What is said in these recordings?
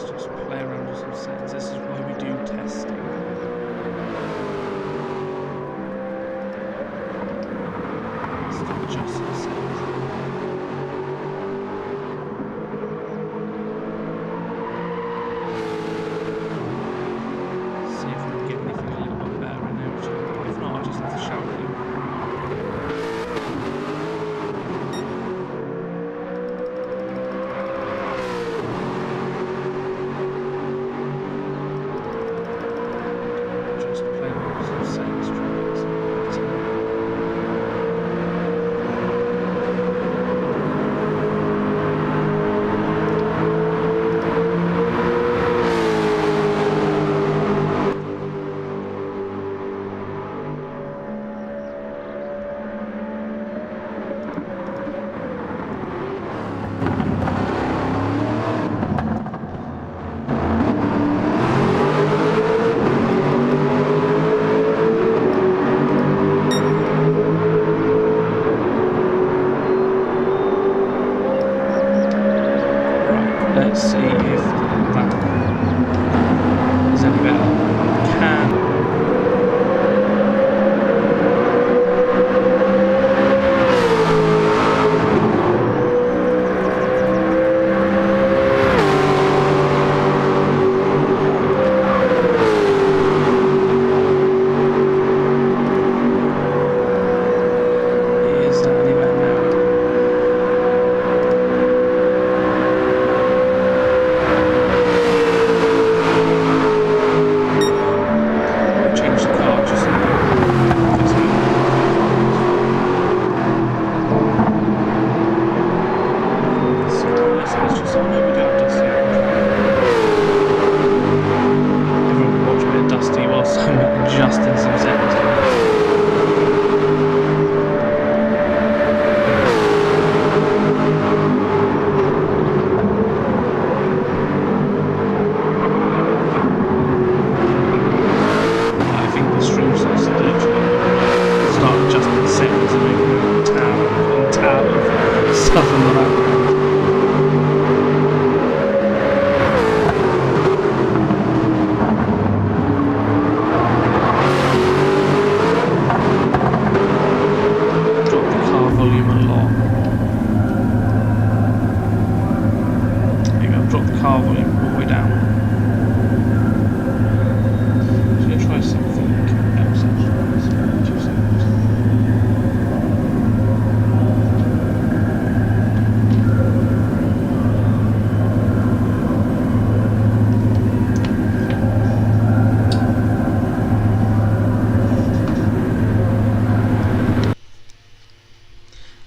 just play around with some settings. This is why we do testing. Let's adjust some settings. See if we can get anything a little bit better in there. If not, I'll just have to shout at you. Let's see if that is any better.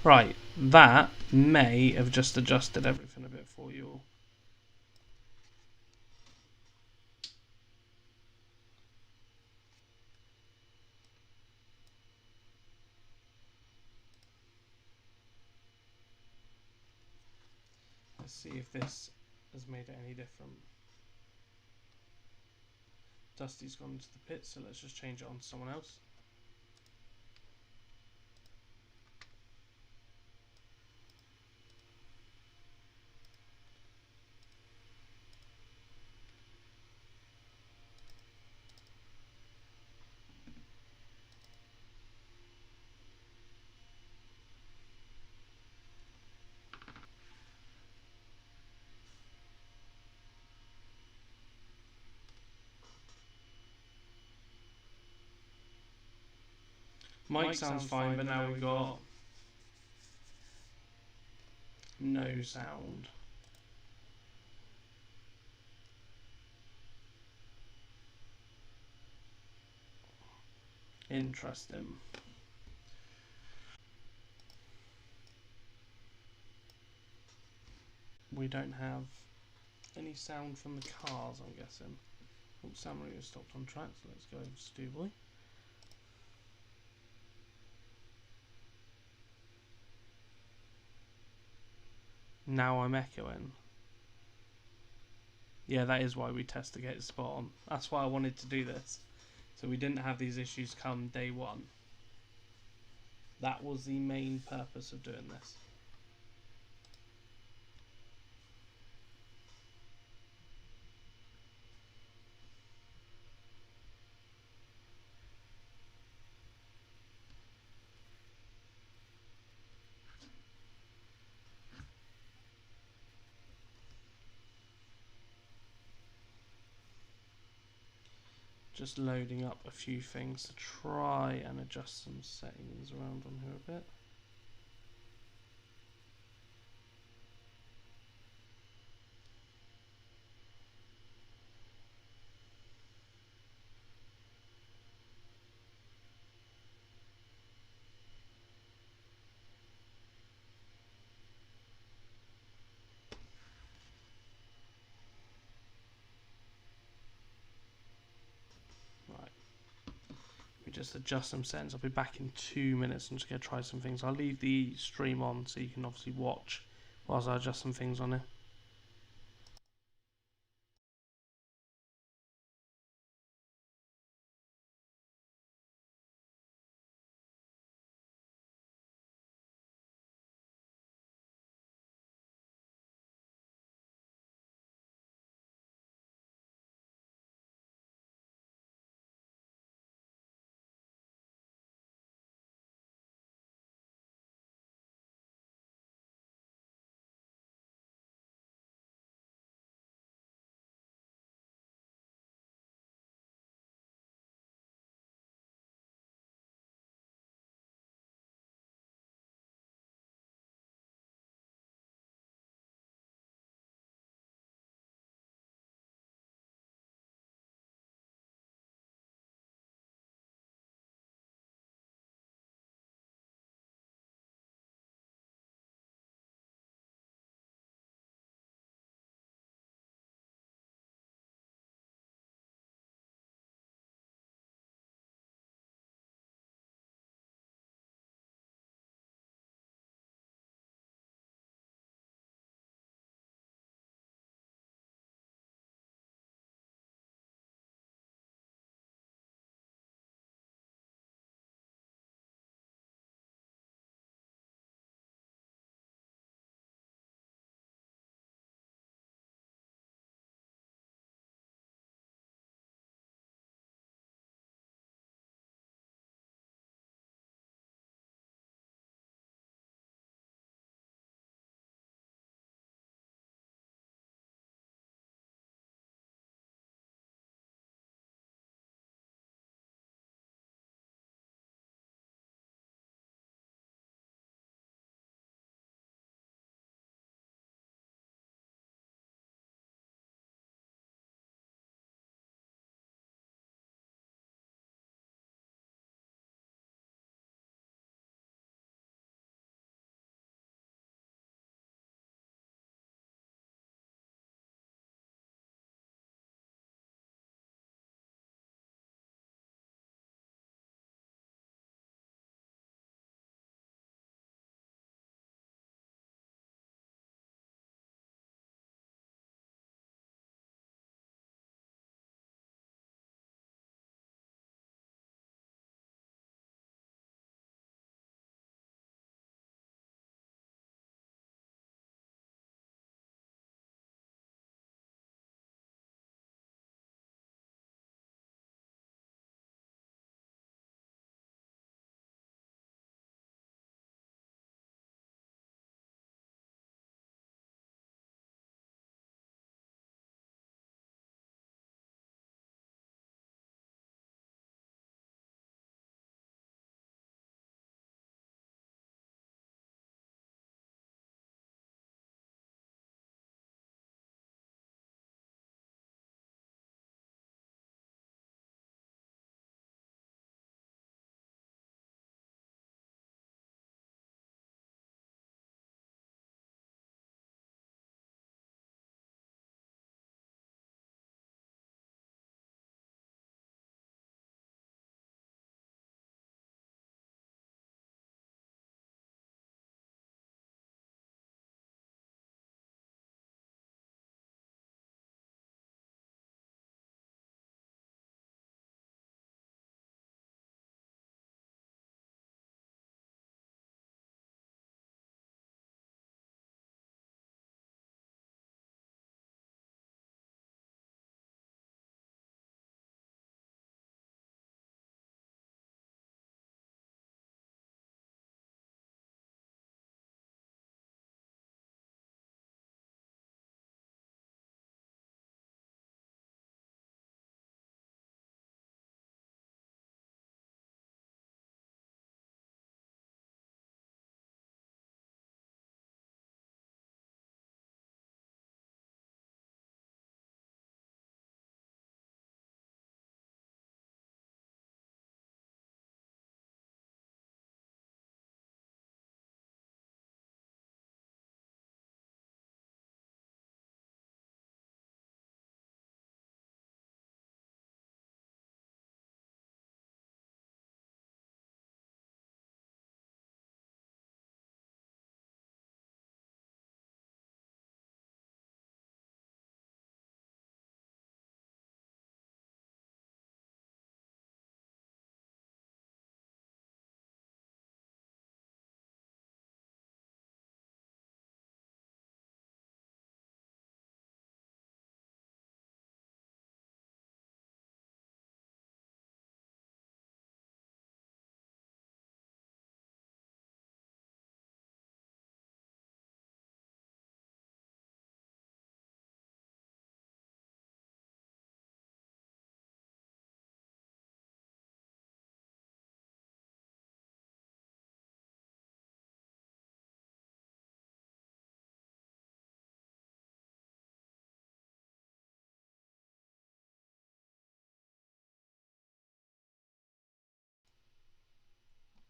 Right, that may have just adjusted everything a bit for you all. Let's see if this has made it any different. Dusty's gone into the pit, so let's just change it on to someone else. Mic sounds fine, but now we've got no sound. Interesting. We don't have any sound from the cars, I'm guessing. Oh, Samurai has stopped on track, so let's go over to Stu Boy. Now I'm echoing. Yeah, that is why we test to get it spot on. That's why I wanted to do this. So we didn't have these issues come day one. That was the main purpose of doing this. Just loading up a few things to try and adjust some settings around on here a bit. Just adjust some settings. I'll be back in 2 minutes. I'm just going to try some things. I'll leave the stream on so you can obviously watch whilst I adjust some things on it.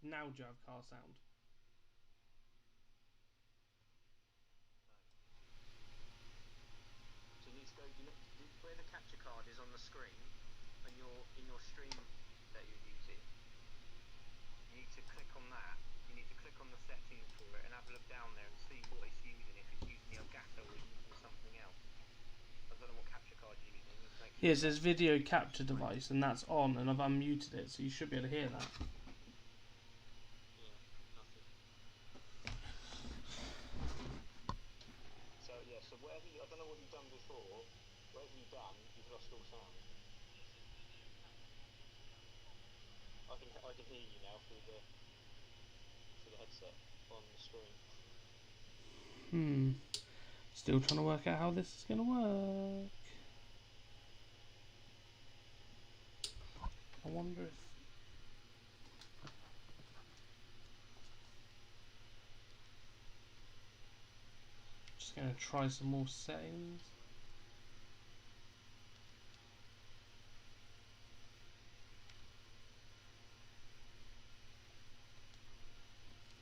Now do you have car sound? So you need to go, where the capture card is on the screen, and in your stream that you're using, you need to click on that. You need to click on the settings for it and have a look down there and see what it's using. If it's using the Elgato or using something else. I don't know what capture card you're using. Here it says video capture device, and that's on, and I've unmuted it, so you should be able to hear that. So whatever I don't know what you've done before, whatever you've done, you've lost all sound. I can hear you now through the headset on the screen. Still trying to work out how this is going to work. I wonder if... Just going to try some more settings.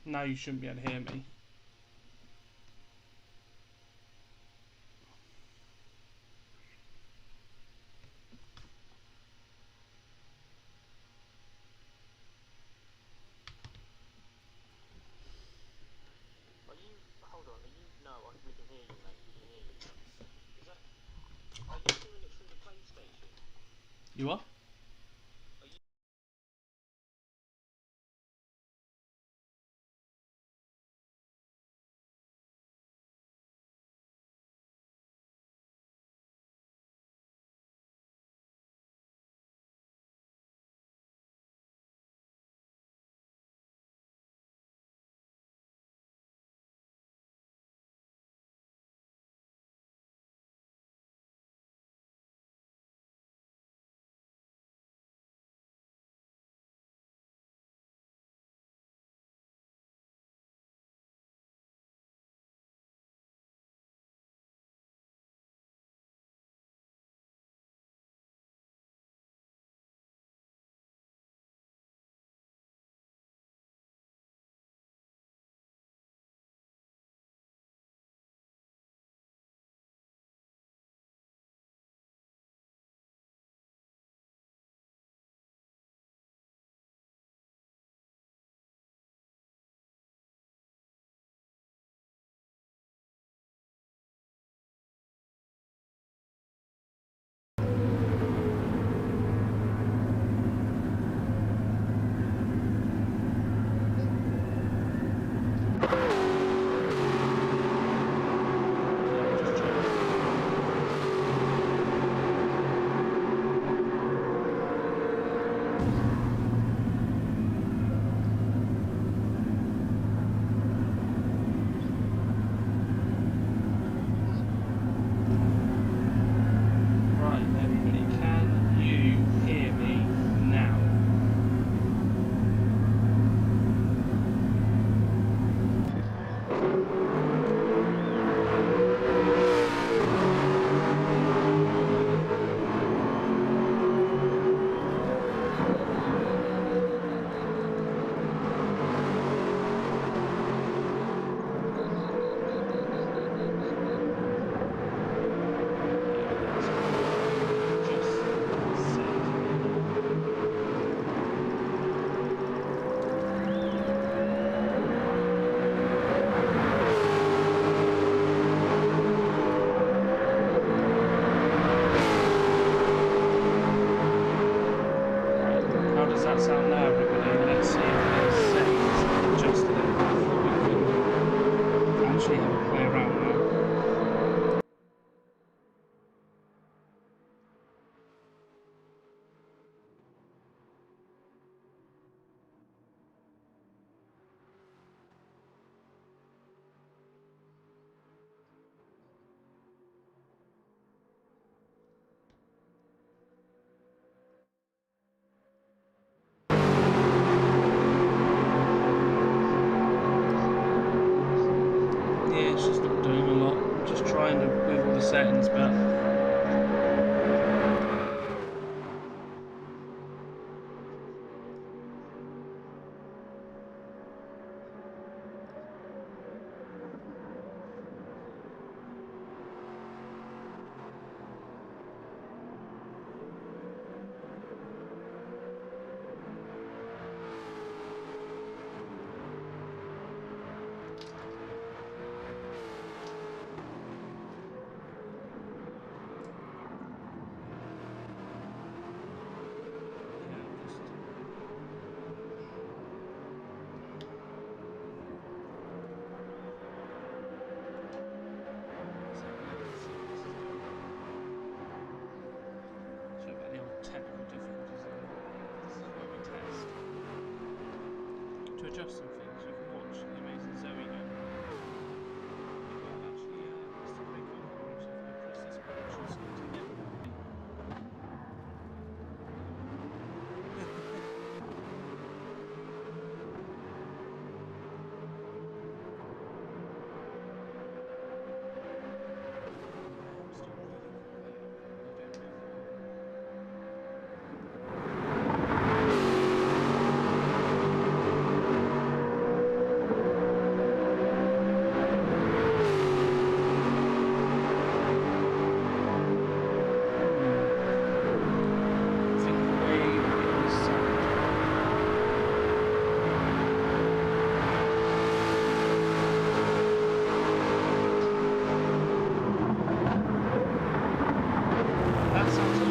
Now you shouldn't be able to hear me. No, we can hear you, mate. We can hear you. Are you doing it through the PlayStation? You are? settings, but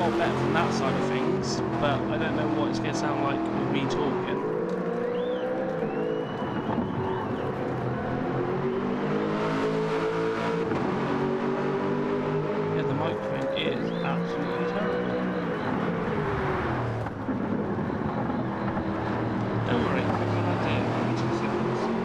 lot better from that side of things, but I don't know what it's going to sound like with me talking. Yeah, the microphone is absolutely terrible. Don't worry, I've got an idea. Give me 2 seconds.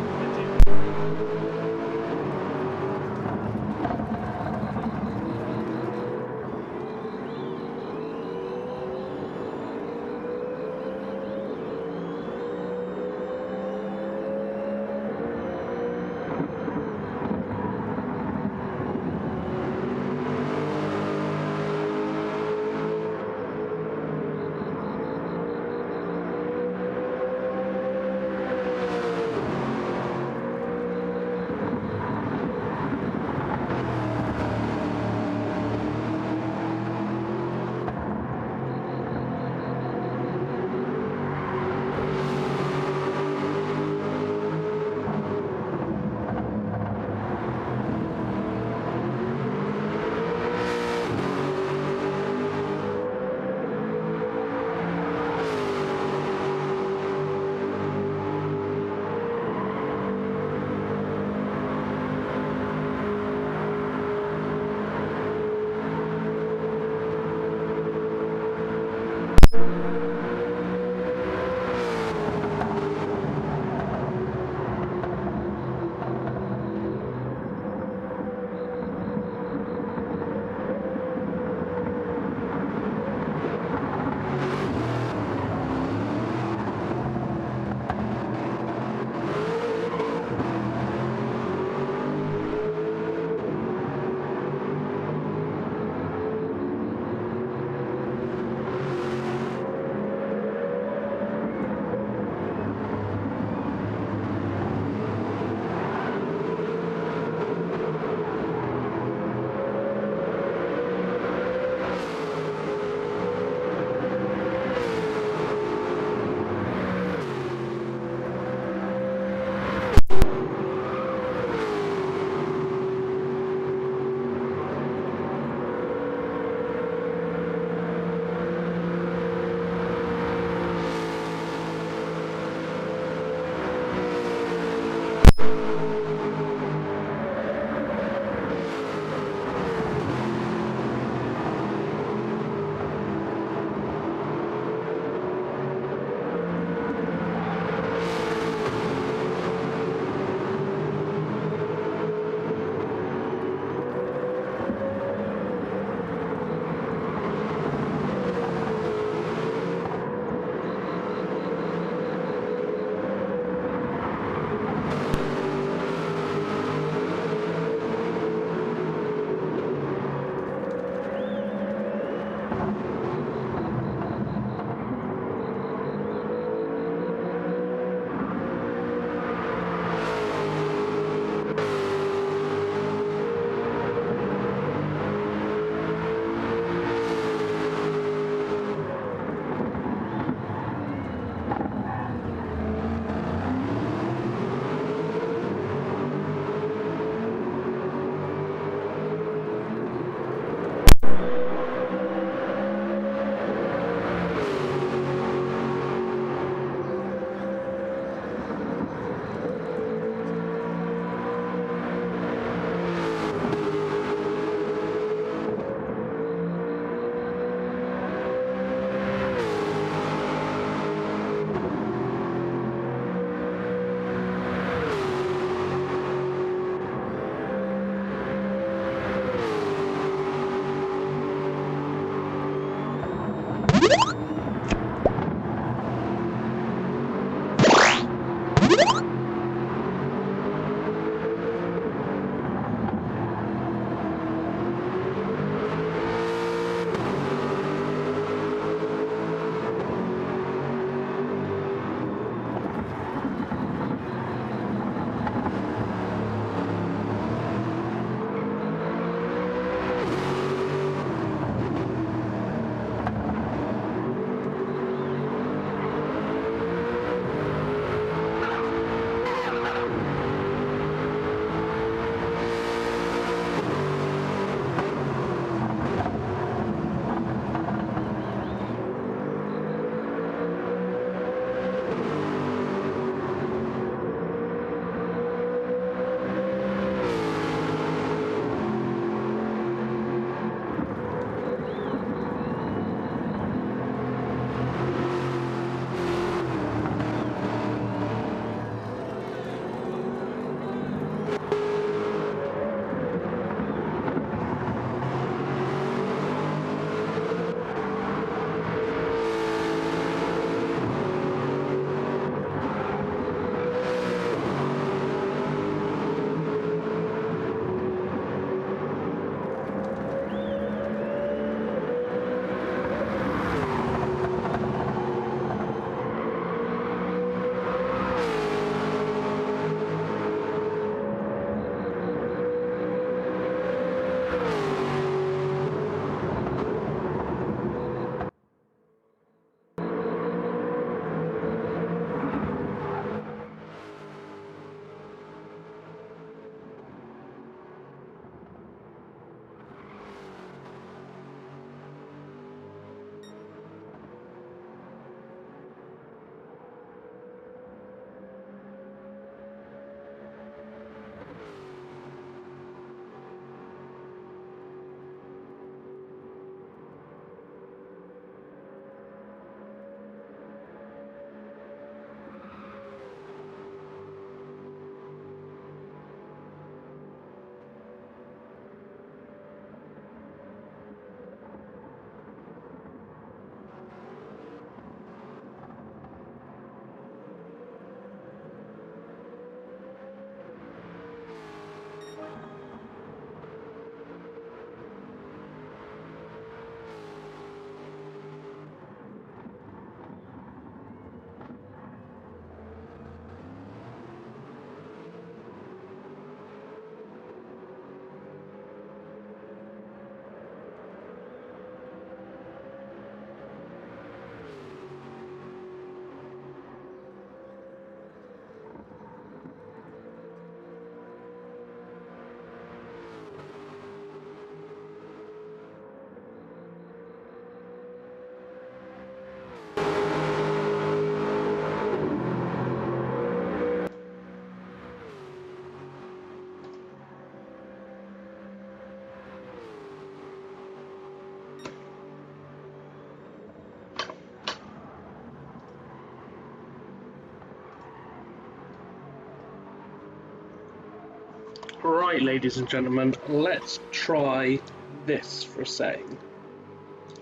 Right, ladies and gentlemen, let's try this for a setting.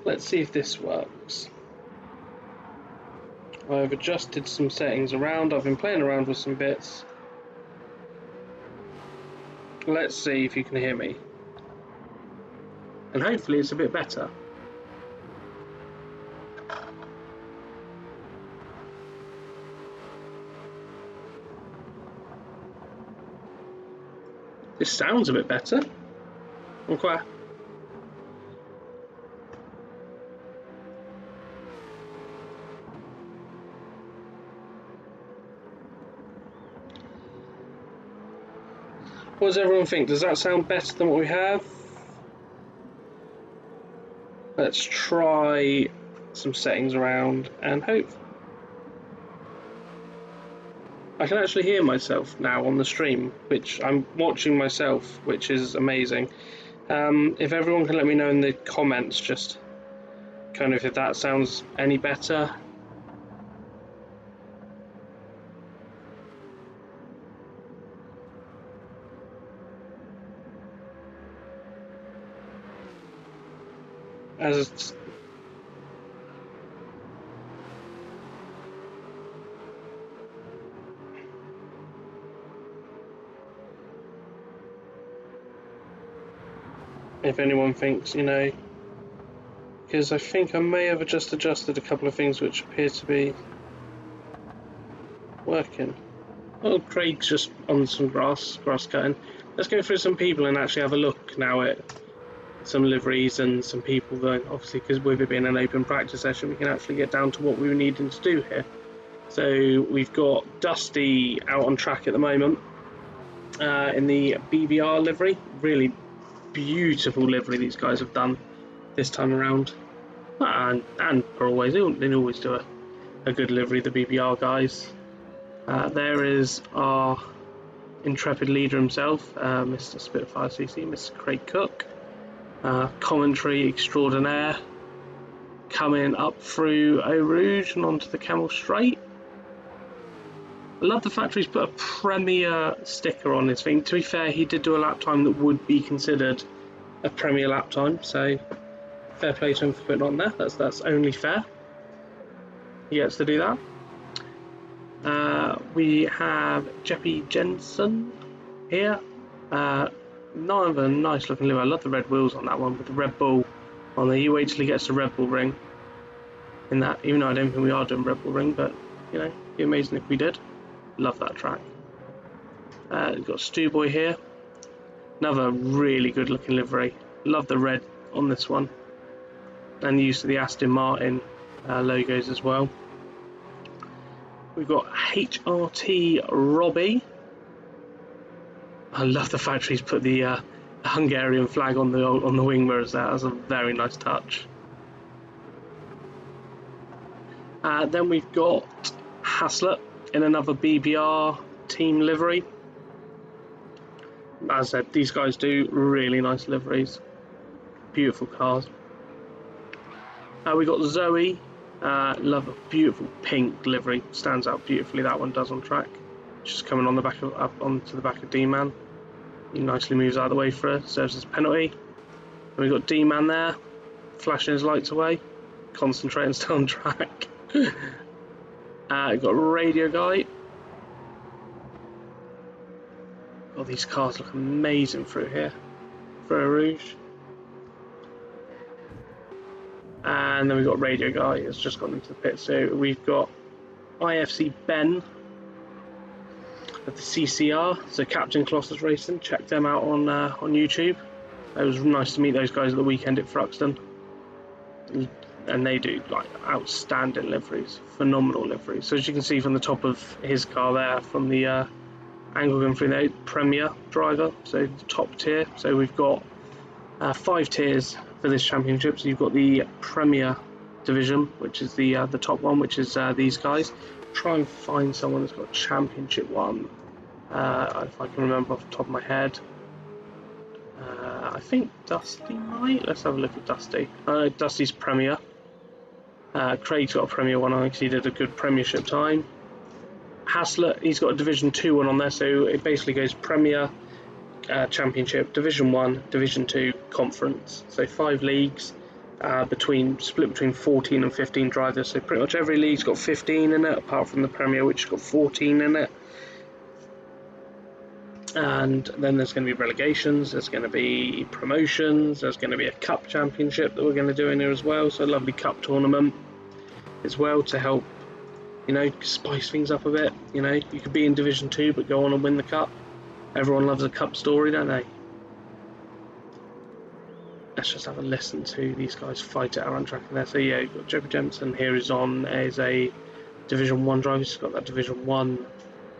Let's see if this works. I've adjusted some settings around, I've been playing around with some bits. Let's see if you can hear me. And hopefully it's a bit better. This sounds a bit better. I'm quite... What does everyone think? Does that sound better than what we have? Let's try some settings around and hope. I can actually hear myself now on the stream, which I'm watching myself, which is amazing. If everyone can let me know in the comments, just kind of if that sounds any better. As it's, if anyone thinks, you know, because I think I may have just adjusted a couple of things which appear to be working. Oh, Craig's just on some grass cutting. Let's go through some people and actually have a look now at some liveries and some people that, obviously, because with it being an open practice session, we can actually get down to what we were needing to do here. So we've got Dusty out on track at the moment in the BBR livery. Really beautiful livery these guys have done this time around, and for always, they always do a good livery, the BBR guys. There is our intrepid leader himself, Mr. Spitfire CC, Mr. Craig Cook. Commentary extraordinaire, coming up through Eau Rouge and onto the Camel Straight. I love the fact he's put a Premier sticker on his thing. To be fair, he did do a lap time that would be considered a Premier lap time, so fair play to him for putting on there. That's only fair. He gets to do that. We have Jeppy Jensen here. Another nice looking liver. I love the red wheels on that one with the Red Bull on there. You wait till he gets the Red Bull ring in that, even though I don't think we are doing Red Bull ring, but you know, it'd be amazing if we did. Love that track. We've got Stu Boy here. Another really good looking livery. Love the red on this one. And the use of the Aston Martin logos as well. We've got HRT Robbie. I love the fact he's put the Hungarian flag on the wing mirrors there. That's a very nice touch. Then we've got Haslett in another BBR team livery. As I said, these guys do really nice liveries. Beautiful cars. We got Zoe. Love a beautiful pink livery. Stands out beautifully. That one does on track. Just coming on the back of up onto the back of D-Man. He nicely moves out of the way for her. Serves as a penalty. And we've got D-Man there, flashing his lights away, concentrating still on track. We've got Radio Guy. Oh, these cars look amazing through here. For Eau Rouge. And then we've got Radio Guy has just gone into the pit. So we've got IFC Ben of the CCR, so Captain Colossus Racing. Check them out on YouTube. It was nice to meet those guys at the weekend at Thruxton, and they do like outstanding liveries, phenomenal liveries. So as you can see from the top of his car there, from the angle going through there, Premier driver, so the top tier. So we've got 5 tiers for this championship. So you've got the Premier division, which is the top one, which is these guys. Try and find someone that's got championship one, if I can remember off the top of my head. I think Dusty might. Let's have a look at Dusty. Dusty's Premier. Craig's got a Premier one on because he did a good Premiership time. Haslett, he's got a Division 2 one on there, so it basically goes Premier, Championship, Division 1, Division 2, Conference. So 5 leagues, split between 14 and 15 drivers. So pretty much every league's got 15 in it, apart from the Premier, which has got 14 in it. And then there's going to be relegations, there's going to be promotions, there's going to be a cup championship that we're going to do in here as well. So a lovely cup tournament as well to help, you know, spice things up a bit. You know, you could be in Division 2 but go on and win the cup. Everyone loves a cup story, don't they? Let's just have a listen to these guys fight it around track there. So yeah, you've got Joker Jensen here is on as a Division 1 driver. He's got that Division 1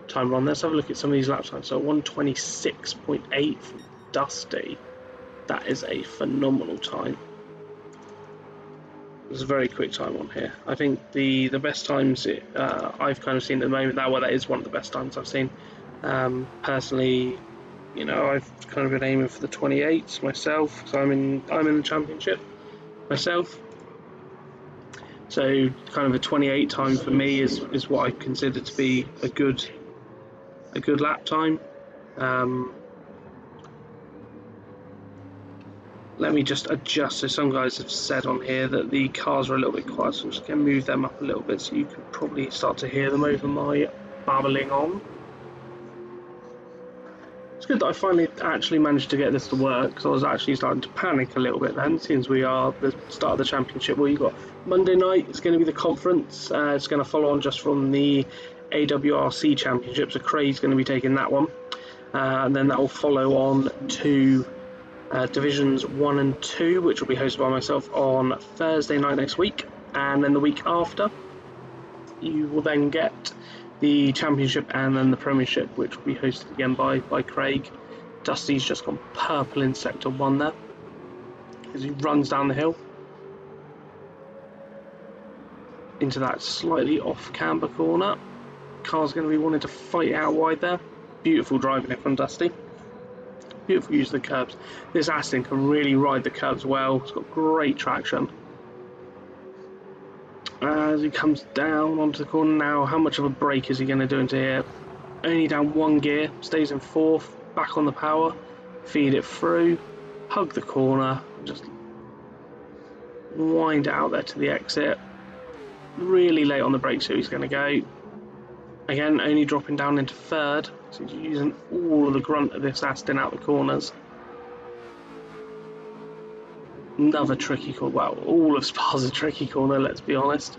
time on. Let's have a look at some of these lap times. So 1:26.8 from Dusty. That is a phenomenal time. It's a very quick time on here. I think the best times I've kind of seen at the moment, that is one of the best times I've seen. Personally, you know, I've kind of been aiming for the 28s myself, so I'm in the championship myself. So kind of a 28 time for me is what I consider to be a good lap time. Let me just adjust. So some guys have said on here that the cars are a little bit quiet, so I'm just going to move them up a little bit so you can probably start to hear them over my babbling on. It's good that I finally actually managed to get this to work, because I was actually starting to panic a little bit then, since we are the start of the championship. Well, you've got Monday night, it's going to be the conference. It's going to follow on just from the AWRC championship, so Craig's going to be taking that one. And then that will follow on to Divisions 1 and 2, which will be hosted by myself on Thursday night next week. And then the week after, you will then get the championship and then the premiership, which will be hosted again by Craig. Dusty's just gone purple in sector 1 there as he runs down the hill into that slightly off camber corner. Car's going to be wanting to fight out wide there. Beautiful driving it from Dusty. Beautiful use of the curbs. This Aston can really ride the curbs well. It's got great traction. As he comes down onto the corner now, how much of a brake is he going to do into here? Only down 1 gear, stays in 4th, back on the power, feed it through, hug the corner, just wind it out there to the exit. Really late on the brake, so he's going to go. Again, only dropping down into 3rd, so he's using all of the grunt of this Aston out the corners. Another tricky corner. Well, all of Spa's a tricky corner, let's be honest.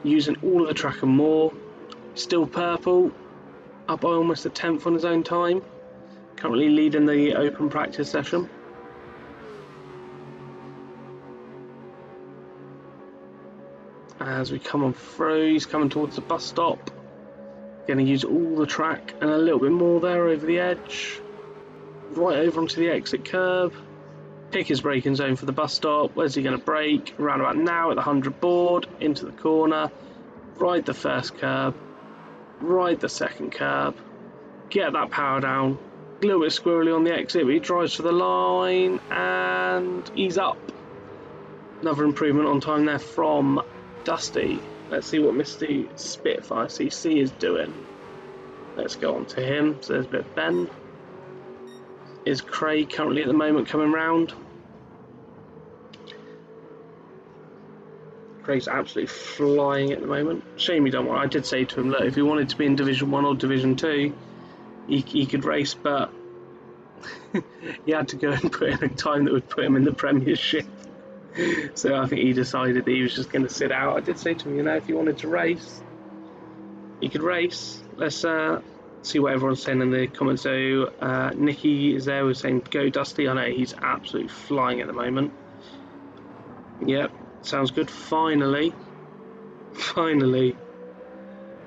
Using all of the track and more. Still purple, up by almost a 10th on his own time. Currently leading the open practice session. As we come on through, he's coming towards the bus stop. Going to use all the track and a little bit more there over the edge. Right over onto the exit curb. Pick his braking zone for the bus stop. Where's he going to brake? Around about now at the 100 board, into the corner, ride the first curb, ride the second curb, get that power down. A little bit squirrely on the exit, but he drives for the line and he's up. Another improvement on time there from Dusty. Let's see what Mr. Spitfire CC is doing. Let's go on to him. So there's a bit of bend. Is Craig currently at the moment coming round? Craig's absolutely flying at the moment. Shame he don't want. I did say to him, look, if he wanted to be in Division 1 or Division 2, he could race, but he had to go and put in a time that would put him in the Premiership. So I think he decided that he was just going to sit out. I did say to him, you know, if you wanted to race, you could race. Let's see what everyone's saying in the comments. So Nikki is there, was saying go Dusty. I know he's absolutely flying at the moment. Yep, sounds good. Finally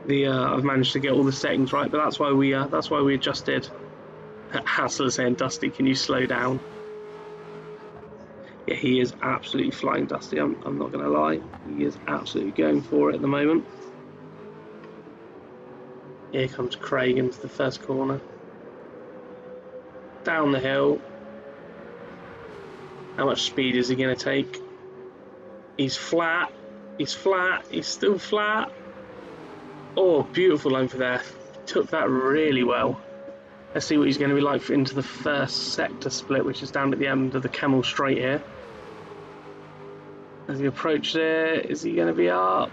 the I've managed to get all the settings right, but that's why we adjusted. Hassel is saying, Dusty, can you slow down? Yeah, he is absolutely flying, Dusty. I'm not going to lie, he is absolutely going for it at the moment. Here comes Craig into the first corner. Down the hill. How much speed is he going to take? He's flat. He's flat. He's still flat. Oh, beautiful line for there. Took that really well. Let's see what he's going to be like into the first sector split, which is down at the end of the Camel Straight here. As he approaches it, is he going to be up?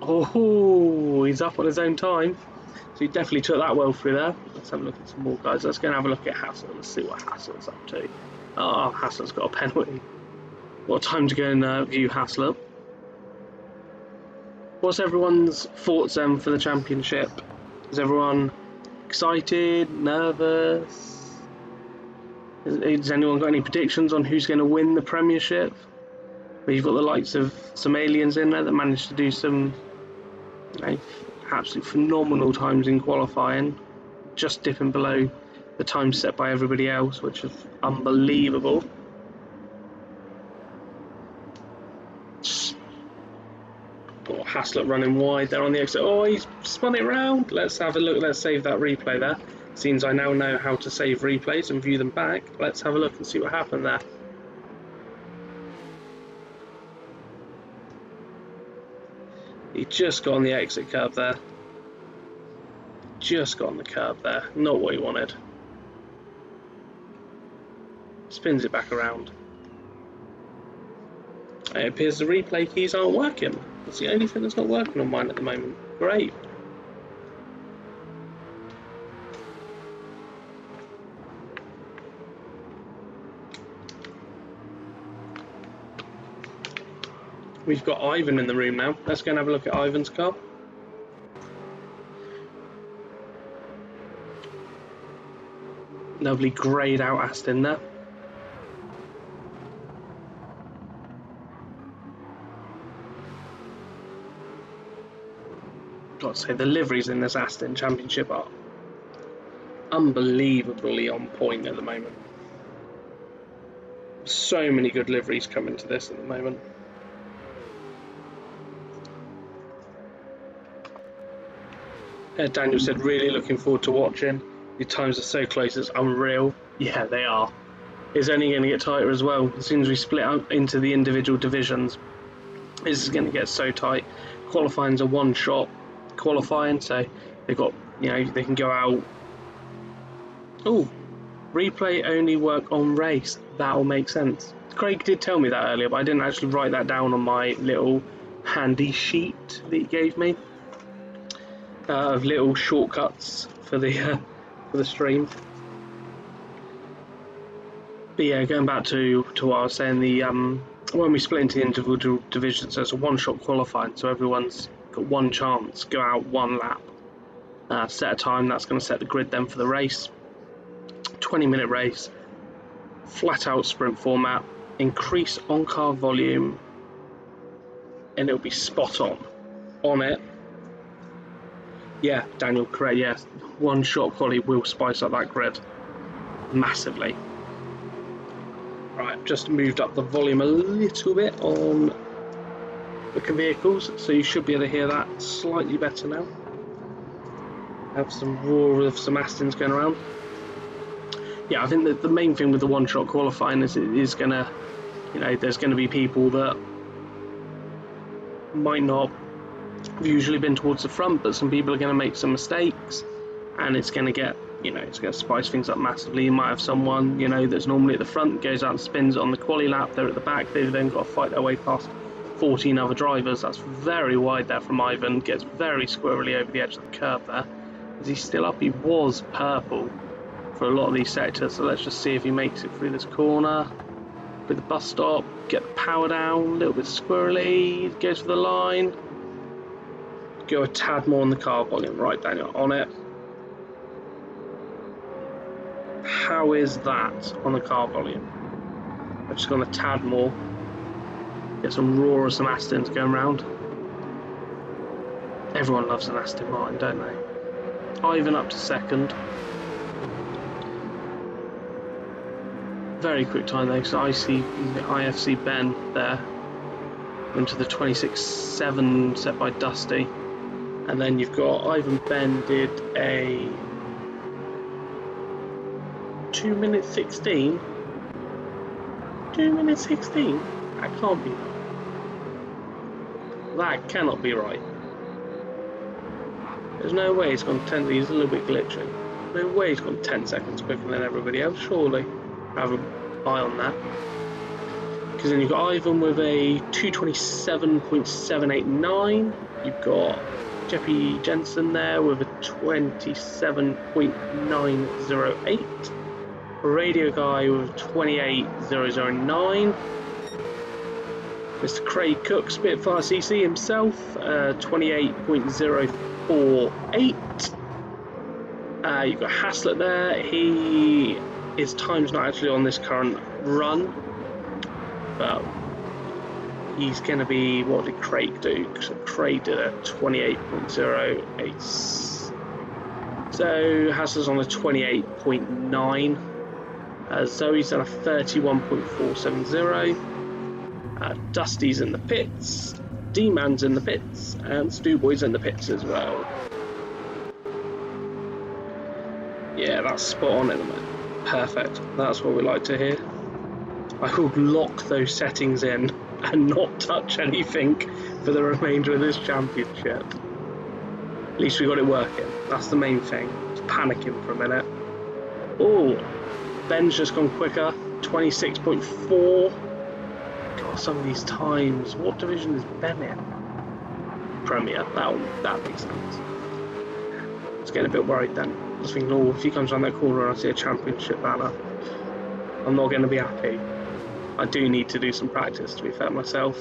Oh, he's up on his own time. So he definitely took that well through there. Let's have a look at some more guys. Let's go and have a look at Hassel. Let's see what Hassel's up to. Oh, Hassel's got a penalty. What time to go and view Hassler? What's everyone's thoughts then for the championship? Is everyone excited, nervous? Has anyone got any predictions on who's going to win the premiership? Well, you've got the likes of some aliens in there that managed to do some absolutely phenomenal times in qualifying, just dipping below the time set by everybody else, which is unbelievable. Oh, Haslett running wide there on the exit. Oh, he's spun it round. Let's have a look. Let's save that replay there. Seems I now know how to save replays and view them back. Let's have a look and see what happened there. He just got on the exit curb there. Just got on the curb there. Not what he wanted. Spins it back around. It appears the replay keys aren't working. That's the only thing that's not working on mine at the moment. Great. We've got Ivan in the room now. Let's go and have a look at Ivan's car. Lovely greyed out Aston there. Got to say, the liveries in this Aston Championship are unbelievably on point at the moment. So many good liveries coming to this at the moment. Daniel said, really looking forward to watching. The times are so close, it's unreal. Yeah, they are. It's only going to get tighter as well. As soon as we split up into the individual divisions, this is going to get so tight. Qualifying's a one-shot qualifying, so they've got, they can go out. Oh, replay only work on race. That'll make sense. Craig did tell me that earlier, but I didn't actually write that down on my little handy sheet that he gave me of little shortcuts for the stream. But yeah, going back to what I was saying, the when we split into the individual divisions, there's a one-shot qualifying, so everyone's got one chance, go out one lap, set a time. That's going to set the grid then for the race. 20-minute race, flat-out sprint format, increase on-car volume, and it'll be spot on it. Yeah, Daniel, correct. Yes, one-shot quality will spice up that grid massively. Right, just moved up the volume a little bit on the vehicles, so you should be able to hear that slightly better now. Have some roar of some Astons going around. Yeah, I think that the main thing with the one-shot qualifying is it is going to, there's going to be people that might not have usually been towards the front, but some people are going to make some mistakes, and it's going to get, it's going to spice things up massively. You might have someone, that's normally at the front, goes out and spins on the quali lap, they're at the back, they've then got to fight their way past 14 other drivers. That's very wide there from Ivan, gets very squirrely over the edge of the curb there. Is he still up? He was purple for a lot of these sectors, so let's just see if he makes it through this corner. With the bus stop, get the power down, a little bit squirrely, goes for the line. Go a tad more on the car volume, right, Daniel, on it. How is that on the car volume? I've just gone a tad more. Get some roar of some Astons going around. Everyone loves an Aston Martin, don't they? Ivan up to second. Very quick time though, so I see IFC Ben there. Into the 26.7 set by Dusty. And then you've got Ivan Ben did a 2 minutes 16. 2 minutes 16? That can't be right. That cannot be right. There's no way he's gone 10. He's a little bit glitchy. No way he's gone 10 seconds quicker than everybody else. Surely, have an eye on that. Because then you've got Ivan with a 227.789. You've got Jeppy Jensen there with a 27.908. Radio Guy with 28.009. Mr. Craig Cook, Spitfire CC himself, 28.048. You've got Haslett there. His time's not actually on this current run, but he's going to be, what did Craig do? So Craig did a 28.08. So Haslett's on a 28.9. Zoe's done a 31.470. Dusty's in the pits, D-Man's in the pits, and Stewboy's in the pits as well. Yeah, that's spot on at the moment. Perfect. That's what we like to hear. I will lock those settings in and not touch anything for the remainder of this championship. At least we got it working. That's the main thing. I was panicking for a minute. Oh, Ben's just gone quicker. 26.4. God, some of these times. What division is Ben in? Premier. That makes sense. I was getting a bit worried then. I was thinking, oh, if he comes around that corner and I see a championship banner, I'm not going to be happy. I do need to do some practice, to be fair myself.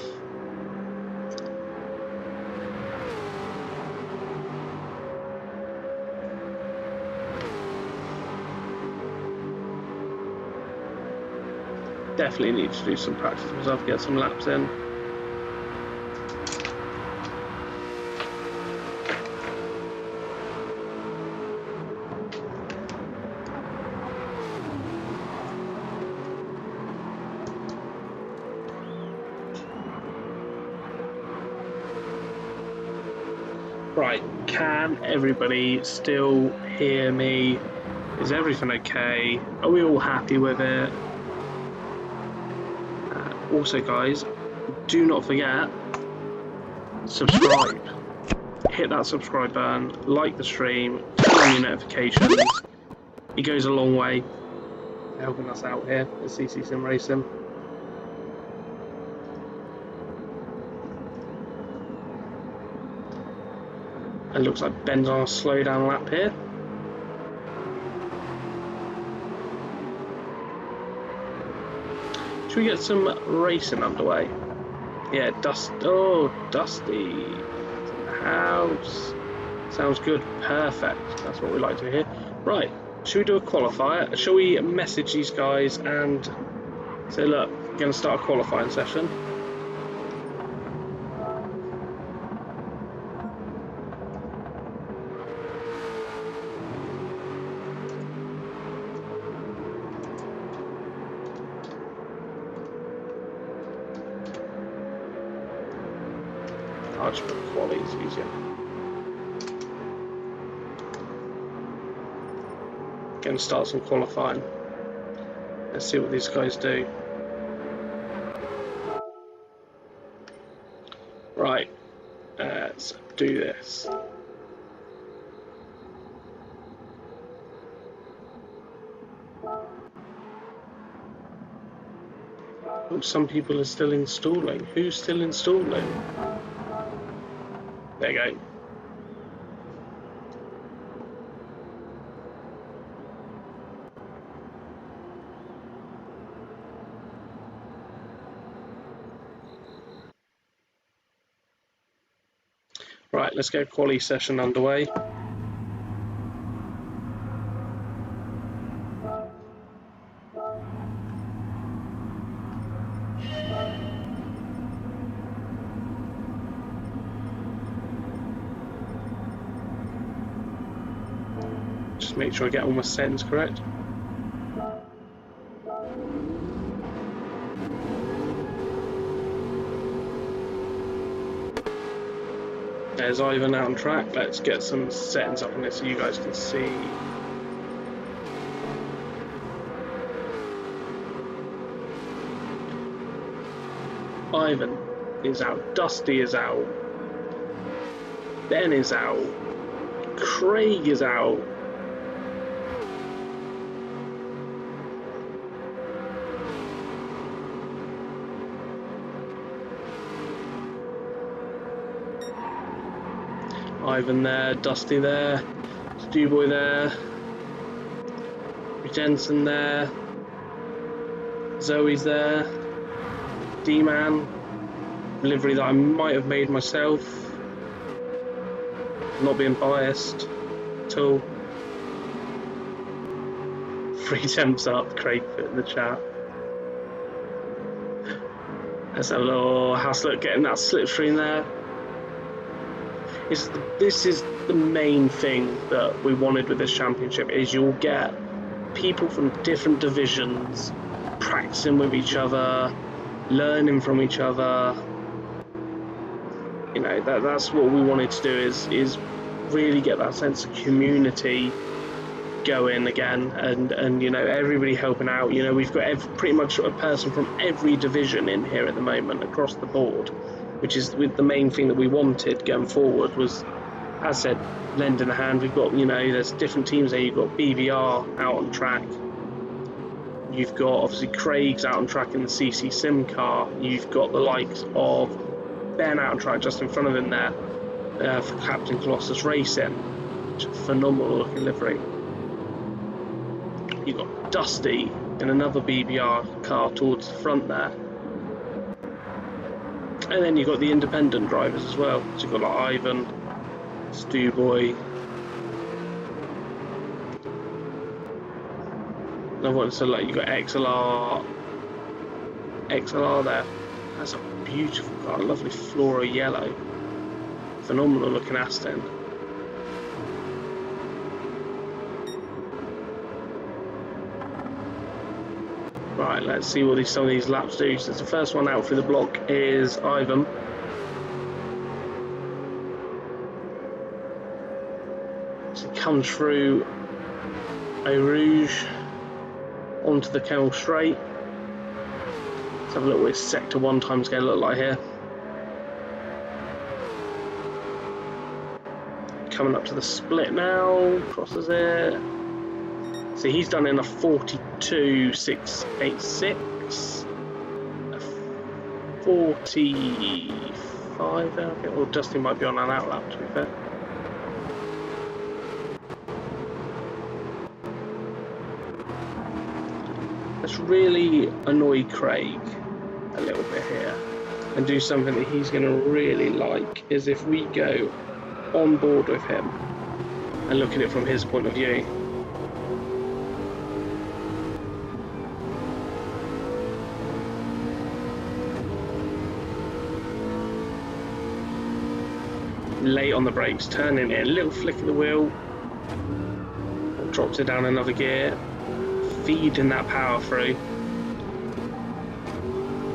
Definitely need to do some practice myself, get some laps in. Right, can everybody still hear me? Is everything okay? Are we all happy with it? Also, guys, do not forget, subscribe. Hit that subscribe button, like the stream, turn on your notifications. It goes a long way helping us out here at CC Sim Racing. It looks like Ben's on a slow down lap here. Should we get some racing underway? Yeah, Dusty in the house. Sounds good. Perfect. That's what we like to hear. Right, should we do a qualifier? Shall we message these guys and say, look, we're going to start a qualifying session? I'll just put qualities easier. Going to start some qualifying. Let's see what these guys do. Right, let's do this. Oh, some people are still installing. Who's still installing? There you go. Right, let's get quali session underway. Just make sure I get all my settings correct. There's Ivan out on track. Let's get some settings up on this so you guys can see. Ivan is out. Dusty is out. Ben is out. Craig is out. Ivan there, Dusty there, Stewboy there, Jensen there, Zoe's there, D-Man, livery that I might have made myself, not being biased at all. 3 temps up, Craig put in the chat. Let's have a little Haslett getting that slipstream there. This is the main thing that we wanted with this championship, is you'll get people from different divisions practicing with each other, learning from each other. You know, that's what we wanted to do, is really get that sense of community going again, and you know, everybody helping out. You know, we've got pretty much a person from every division in here at the moment across the board, which is with the main thing that we wanted going forward was, as I said, lending a hand. We've got, you know, there's different teams there. You've got BVR out on track. You've got obviously Craig's out on track in the CC Sim car. You've got the likes of Ben out on track just in front of him there for Captain Colossus Racing, which is a phenomenal looking livery. You've got Dusty in another BBR car towards the front there. And then you've got the independent drivers as well. So you've got like Ivan, Stewboy. So like you've got XLR there. That's a beautiful car, lovely floral yellow. Phenomenal looking Aston. Right, let's see what some of these laps do. So the first one out through the block is Ivan. So he comes through Eau Rouge onto the Kennel Straight. Let's have a look what his Sector 1 time's going to look like here. Coming up to the split now, crosses it. So he's done in a 42.686, a 45 there, I think. Or Dustin might be on an outlap, to be fair. Let's really annoy Craig a little bit here and do something that he's going to really like, is if we go on board with him and look at it from his point of view. Late on the brakes, turning in, a little flick of the wheel, drops it down another gear, feeding that power through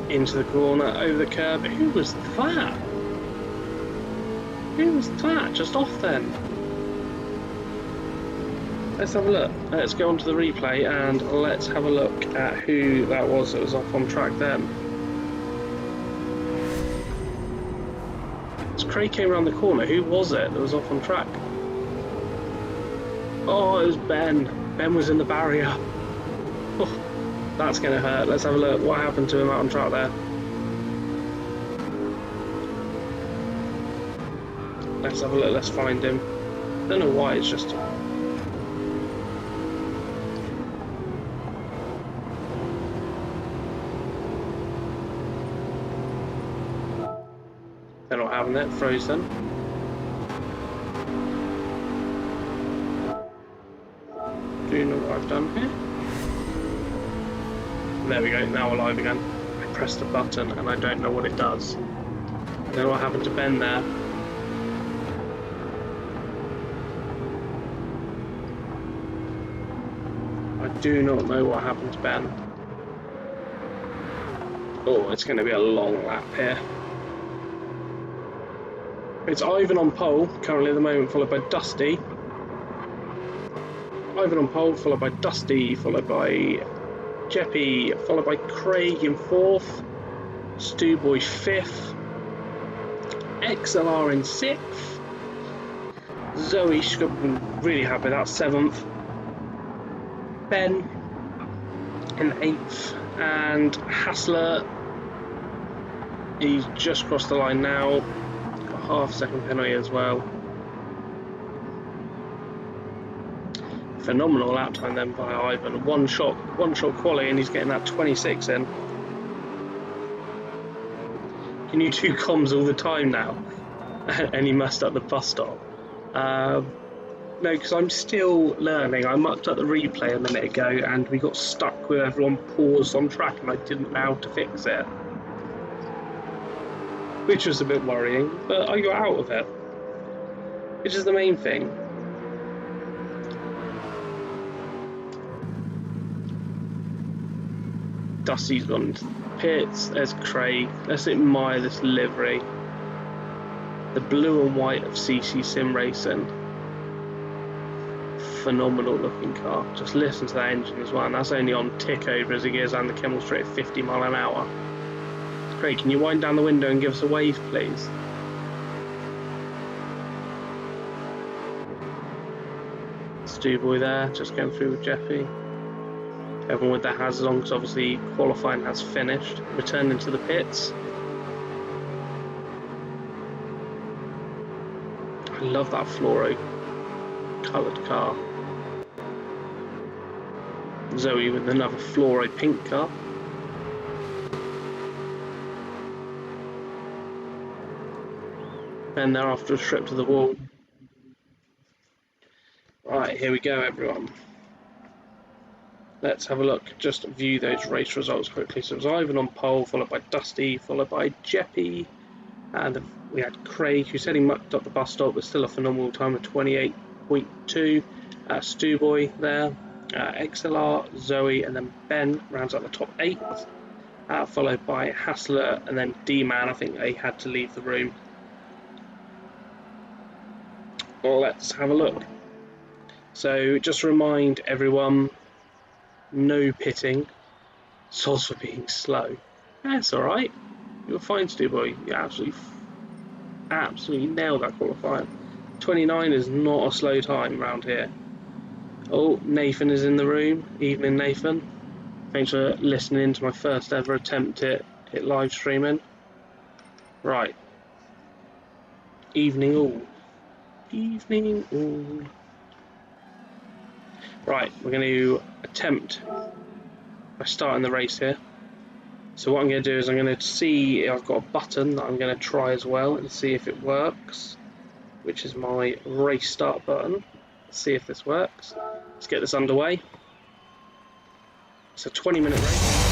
into the corner, over the curb. Who was that? Who was that? Just off then. Let's have a look. Let's go onto the replay and let's have a look at who that was off on track then. Craig came around the corner. Who was it that was off on track? Oh, it was Ben. Ben was in the barrier. Oh, that's going to hurt. Let's have a look. What happened to him out on track there? Let's have a look. Let's find him. I don't know why. It's just... They're not having it, frozen. Do you know what I've done here? There we go, now we're live again. I pressed a button and I don't know what it does. I don't know what happened to Ben there. I do not know what happened to Ben. Oh, it's going to be a long lap here. It's Ivan on pole, currently at the moment, followed by Dusty. Ivan on pole, followed by Dusty, followed by Jeppy, followed by Craig in 4th, Stewboy 5th, XLR in 6th, Zoe should have been really happy. That's 7th. Ben in 8th, and Hassler, he's just crossed the line now. Got half-second penalty as well. Phenomenal lap time then by Ivan. One shot quality, and he's getting that 26 in. Can you do comms all the time now? And he messed up the bus stop. No, because I'm still learning. I mucked up the replay a minute ago, and we got stuck with everyone paused on track, and I didn't know how to fix it, which was a bit worrying. But I got out of it, which is the main thing. Dusty's gone to the pits. There's Craig. Let's admire this livery. The blue and white of CC Sim Racing. Phenomenal looking car. Just listen to that engine as well. And that's only on tick over as it goes down the Kemmel Straight at 50 mile an hour. Craig, can you wind down the window and give us a wave, please? Stu Boy there, just going through with Jeffy. Everyone with their hazards on, because obviously qualifying has finished. Returning to the pits. I love that fluoro coloured car. Zoe with another fluoro pink car. Ben there after a trip to the wall. Right, here we go, everyone. Let's have a look, just view those race results quickly. So it was Ivan on pole, followed by Dusty, followed by Jeppy, and we had Craig, who said he mucked up the bus stop, but still a phenomenal time of 28.2. Stu Boy there, XLR, Zoe, and then Ben rounds out the top 8, followed by Hassler, and then D-Man. I think they had to leave the room. Well, let's have a look. So just remind everyone, no pitting. Soz for being slow. That's alright. You're fine, Stu Boy. You absolutely nailed that qualifying. 29 is not a slow time around here. Oh, Nathan is in the room. Evening, Nathan. Thanks for listening in to my first ever attempt at live streaming. Right. Evening all. Evening all. Right, we're going to attempt by starting the race here. So what I'm going to do is I'm going to see if I've got a button that I'm going to try as well and see if it works, which is my race start button. Let's see if this works. Let's get this underway. It's a 20-minute race.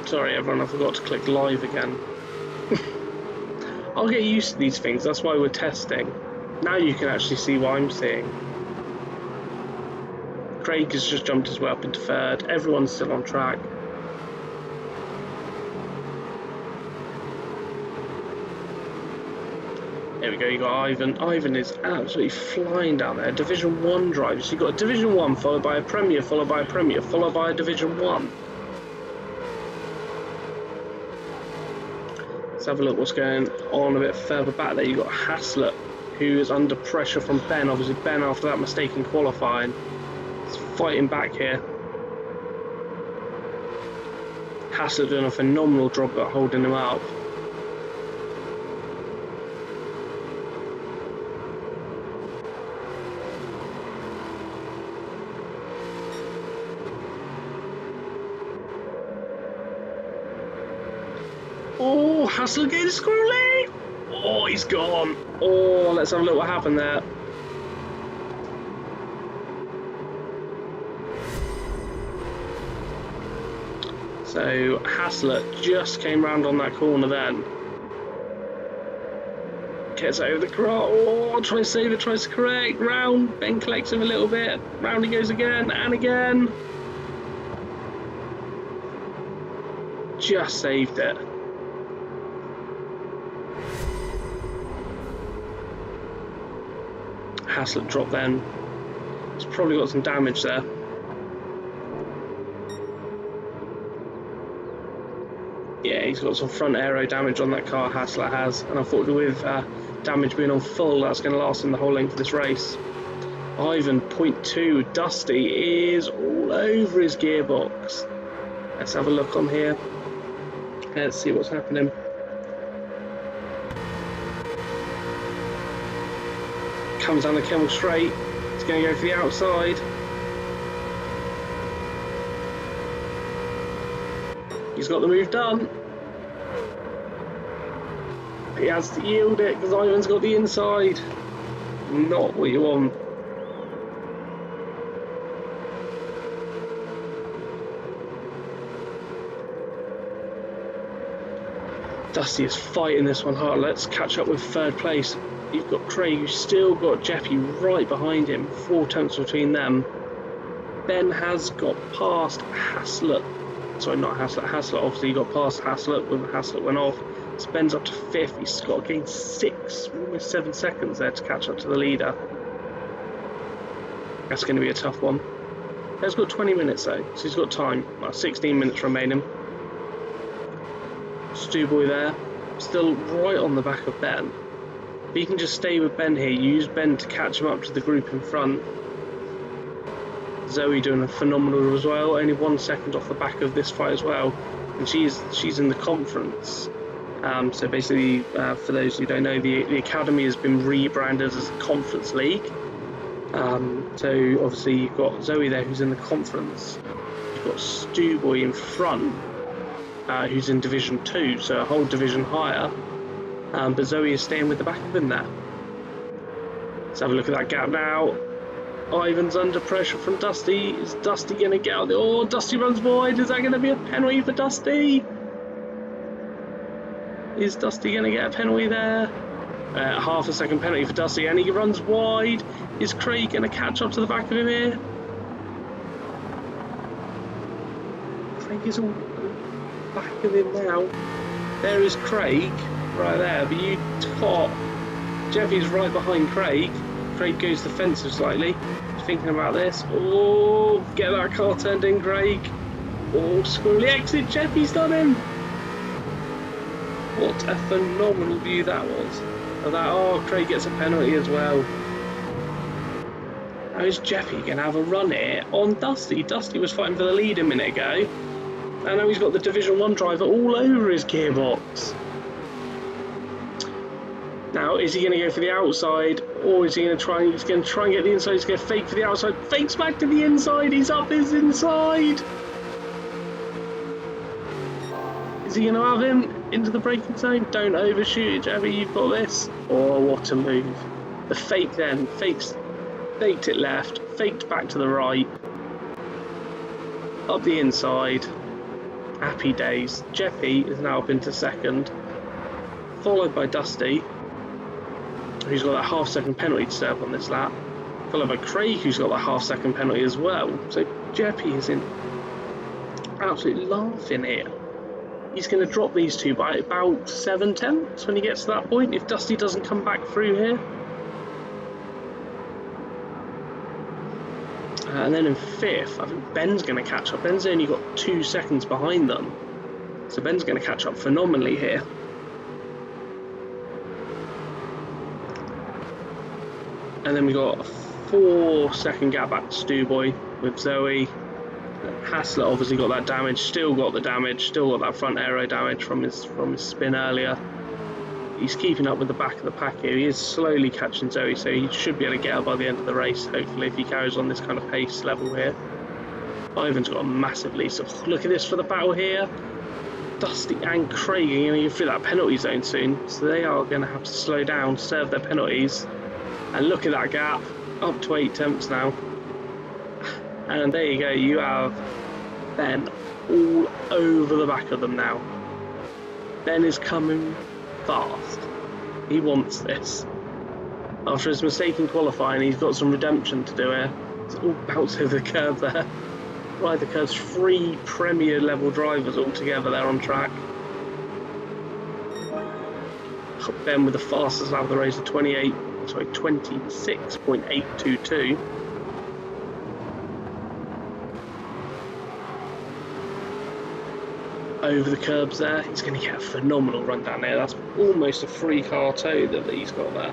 Sorry everyone, I forgot to click live again. I'll get used to these things, that's why we're testing. Now you can actually see what I'm seeing. Craig has just jumped his way up into 3rd, everyone's still on track. There we go, you got Ivan. Ivan is absolutely flying down there. Division 1 driver. So you've got a Division 1 followed by a Premier, followed by a Premier, followed by a Division 1. Let's have a look what's going on a bit further back there. You've got Haslett, who is under pressure from Ben. Obviously, Ben, after that mistake in qualifying, is fighting back here. Haslett doing a phenomenal job at holding him up. Oh, Haslett getting scrolly! Oh, he's gone. Oh, let's have a look what happened there. So Haslett just came round on that corner then. Gets over the cross. Oh, tries to save it, tries to correct. Round. Ben collects him a little bit. Round he goes again and again. Just saved it. Haslett dropped then. He's probably got some damage there. Yeah, he's got some front aero damage on that car, Haslett has. And unfortunately with damage being on full, that's going to last him the whole length of this race. Ivan, 0.2. Dusty is all over his gearbox. Let's have a look on here. Let's see what's happening. Comes down the Kemmel straight. He's going to go for the outside. He's got the move done. He has to yield it because Ivan's got the inside. Not what you want. Dusty is fighting this one hard. Let's catch up with third place. You've got Craig, who's still got Jeffy right behind him. 4 tenths between them. Ben has got past Haslett. Sorry, not Haslett. Haslett obviously got past Haslett when Haslett went off. So Ben's up to 5th. He's got to gain 6, almost 7 seconds there to catch up to the leader. That's going to be a tough one. He's got 20 minutes though, so he's got time. 16 minutes remaining. Stu Boy there, still right on the back of Ben. But you can just stay with Ben here. Use Ben to catch him up to the group in front. Zoe doing a phenomenal as well. Only 1 second off the back of this fight as well, and she's in the conference. So basically, for those who don't know, the academy has been rebranded as the Conference League. So obviously you've got Zoe there, who's in the conference. You've got Stu Boy in front, who's in Division 2, so a whole division higher. But Zoe is staying with the back of him there. Let's have a look at that gap now. Ivan's under pressure from Dusty. Is Dusty going to get out there? Oh, Dusty runs wide. Is that going to be a penalty for Dusty? Is Dusty going to get a penalty there? Half a second penalty for Dusty, and he runs wide. Is Craig going to catch up to the back of him here? Craig is all back of him now. There is Craig, right there. But you got Jeffy's right behind Craig. Craig goes defensive slightly. Thinking about this. Oh, get that car turned in, Craig. Oh, squirrely exit. Jeffy's done him. What a phenomenal view that was. Of that. Oh, Craig gets a penalty as well. How is Jeffy going to have a run here on Dusty? Dusty was fighting for the lead a minute ago. And now he's got the Division 1 driver all over his gearbox. Now, is he going to go for the outside, or is he going to try? He's going to try and get the inside. He's going to fake for the outside. Fakes back to the inside. He's up his inside. Is he going to have him into the braking zone? Don't overshoot it, Jeffy. You've got this. Oh, what a move! The fake then faked it left, faked back to the right, up the inside. Happy days. Jeffy is now up into second, followed by Dusty, who's got that half-second penalty to serve on this lap, followed by Craig, who's got that half-second penalty as well. So Jeffy is in absolutely laughing here. he's going to drop these two by about 7 tenths when he gets to that point, if Dusty doesn't come back through here. And then in 5th, I think Ben's going to catch up. Ben's only got 2 seconds behind them. So Ben's going to catch up phenomenally here. And then we got a 4-second gap back to Stewboy with Zoe. Hassler obviously got that damage, still got the damage, still got that front aero damage from his spin earlier. He's keeping up with the back of the pack here. He is slowly catching Zoe, so he should be able to get her by the end of the race, hopefully, if he carries on this kind of pace level here. Ivan's got a massive lead, so look at this for the battle here. Dusty and Craig are going to get through that penalty zone soon, so they are going to have to slow down, serve their penalties. And look at that gap, up to 8 tenths now. And there you go, you have Ben all over the back of them now. Ben is coming fast. He wants this. After his mistake in qualifying, he's got some redemption to do here. It's all bounced over the curb there. Right, the curb's 3 Premier level drivers all together there on track. Ben with the fastest lap of the race at 26.822. Over the curbs there, he's going to get a phenomenal run down there. That's almost a 3-car tow that he's got there.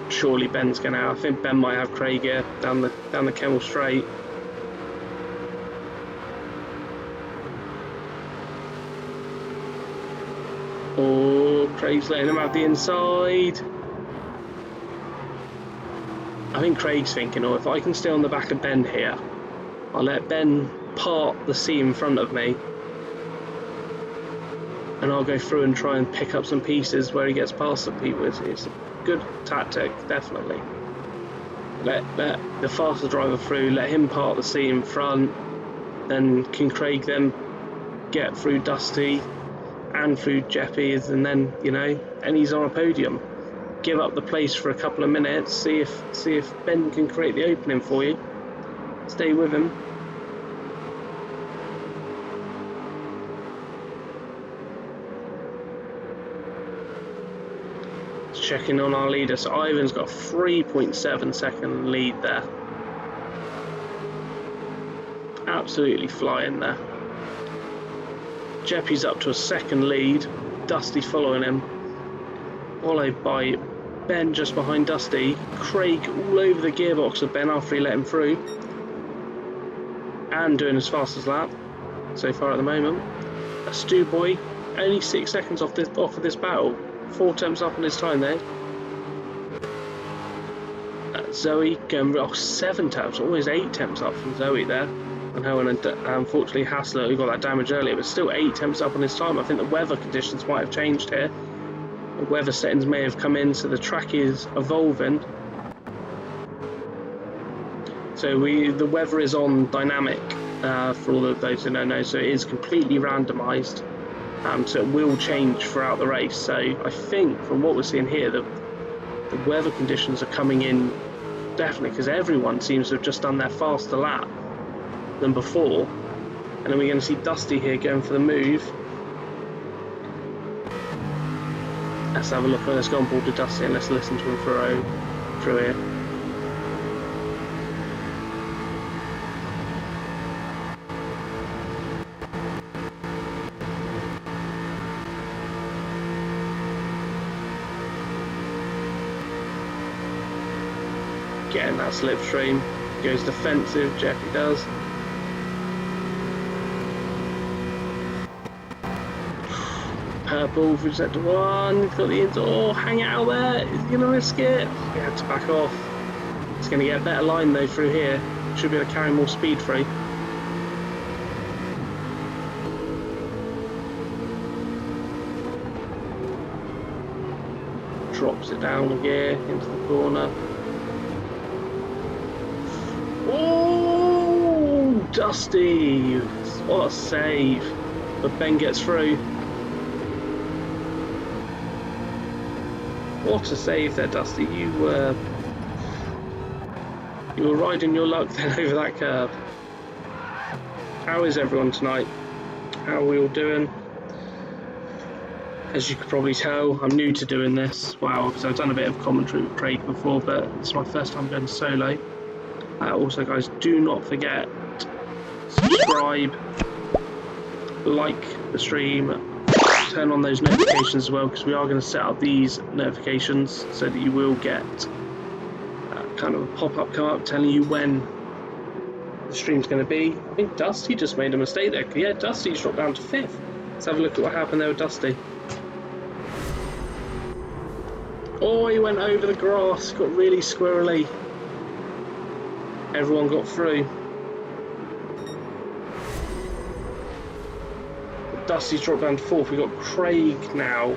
Surely Ben's going to have, I think Ben might have Craig here down the Kemmel straight. Oh, Craig's letting him have the inside. I think Craig's thinking, oh, if I can stay on the back of Ben here, I'll let Ben part the sea in front of me, and I'll go through and try and pick up some pieces where he gets past some people. It's a good tactic, definitely. Let the faster driver through, let him part the sea in front, then can Craig then get through Dusty and through Jeppy, and then, you know, and he's on a podium. Give up the place for a couple of minutes, see if Ben can create the opening for you. Stay with him. Checking on our leader, so Ivan's got a 3.7 second lead there. Absolutely flying there. Jeppy's up to a 2nd lead, Dusty following him, followed by Ben just behind Dusty, Craig all over the gearbox of Ben after he let him through, and doing his fastest lap so far at the moment. A Stewboy only 6 seconds off of this battle, 4 tenths up on his time there. Zoe going 7 tenths, almost 8 tenths up from Zoe there. And unfortunately Hassler, who got that damage earlier, but still 8 tenths up on his time. I think the weather conditions might have changed here. The weather settings may have come in, so the track is evolving. So the weather is on dynamic for all of those who don't know, so it is completely randomised. So it will change throughout the race. So I think from what we're seeing here, the weather conditions are coming in definitely, because everyone seems to have just done their faster lap than before. And then we're going to see Dusty here going for the move. Let's have a look. Let's go on board with Dusty and let's listen to him through here. Getting that slipstream, goes defensive, Jeppy does. Purple through sector 1, he's got the ins. Oh, hang out there, is he going to risk it? He had to back off. He's going to get a better line though through here, should be able to carry more speed through. Drops it down a gear into the corner. Oh, Dusty! What a save! But Ben gets through. What a save there, Dusty. You were riding your luck then over that curve. How is everyone tonight? How are we all doing? As you could probably tell, I'm new to doing this. Wow, because I've done a bit of commentary with Craig before, but it's my first time going solo. Also, guys, do not forget, subscribe, like the stream, turn on those notifications as well, because we are going to set up these notifications so that you will get kind of a pop-up come up telling you when the stream's going to be. I think Dusty just made a mistake there. Yeah, Dusty's dropped down to 5th. Let's have a look at what happened there with Dusty. Oh, he went over the grass, got really squirrely. Everyone got through. Dusty's dropped down to 4th. We've got Craig now.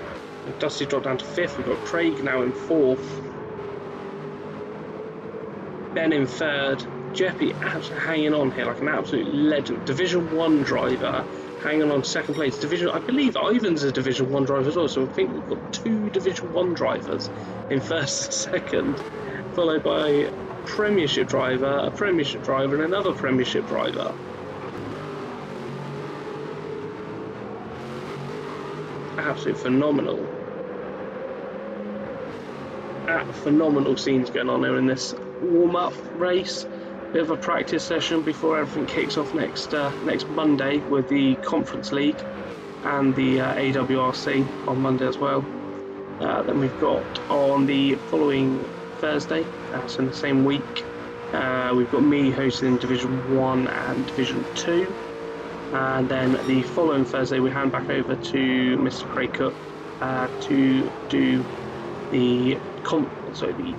Dusty's dropped down to 5th. We've got Craig now in 4th. Ben in 3rd. Jeppy hanging on here like an absolute legend. Division 1 driver hanging on 2nd place. I believe Ivan's a Division 1 driver as well, so I think we've got 2 Division 1 drivers in 1st and 2nd, followed by a Premiership driver, and another Premiership driver. Absolutely phenomenal. Phenomenal scenes going on here in this warm-up race. Bit of a practice session before everything kicks off next Monday with the Conference League and the AWRC on Monday as well. Then we've got on the following Thursday, so in the same week, we've got me hosting Division 1 and Division 2. And then the following Thursday we hand back over to Mr. Craig Cook to do the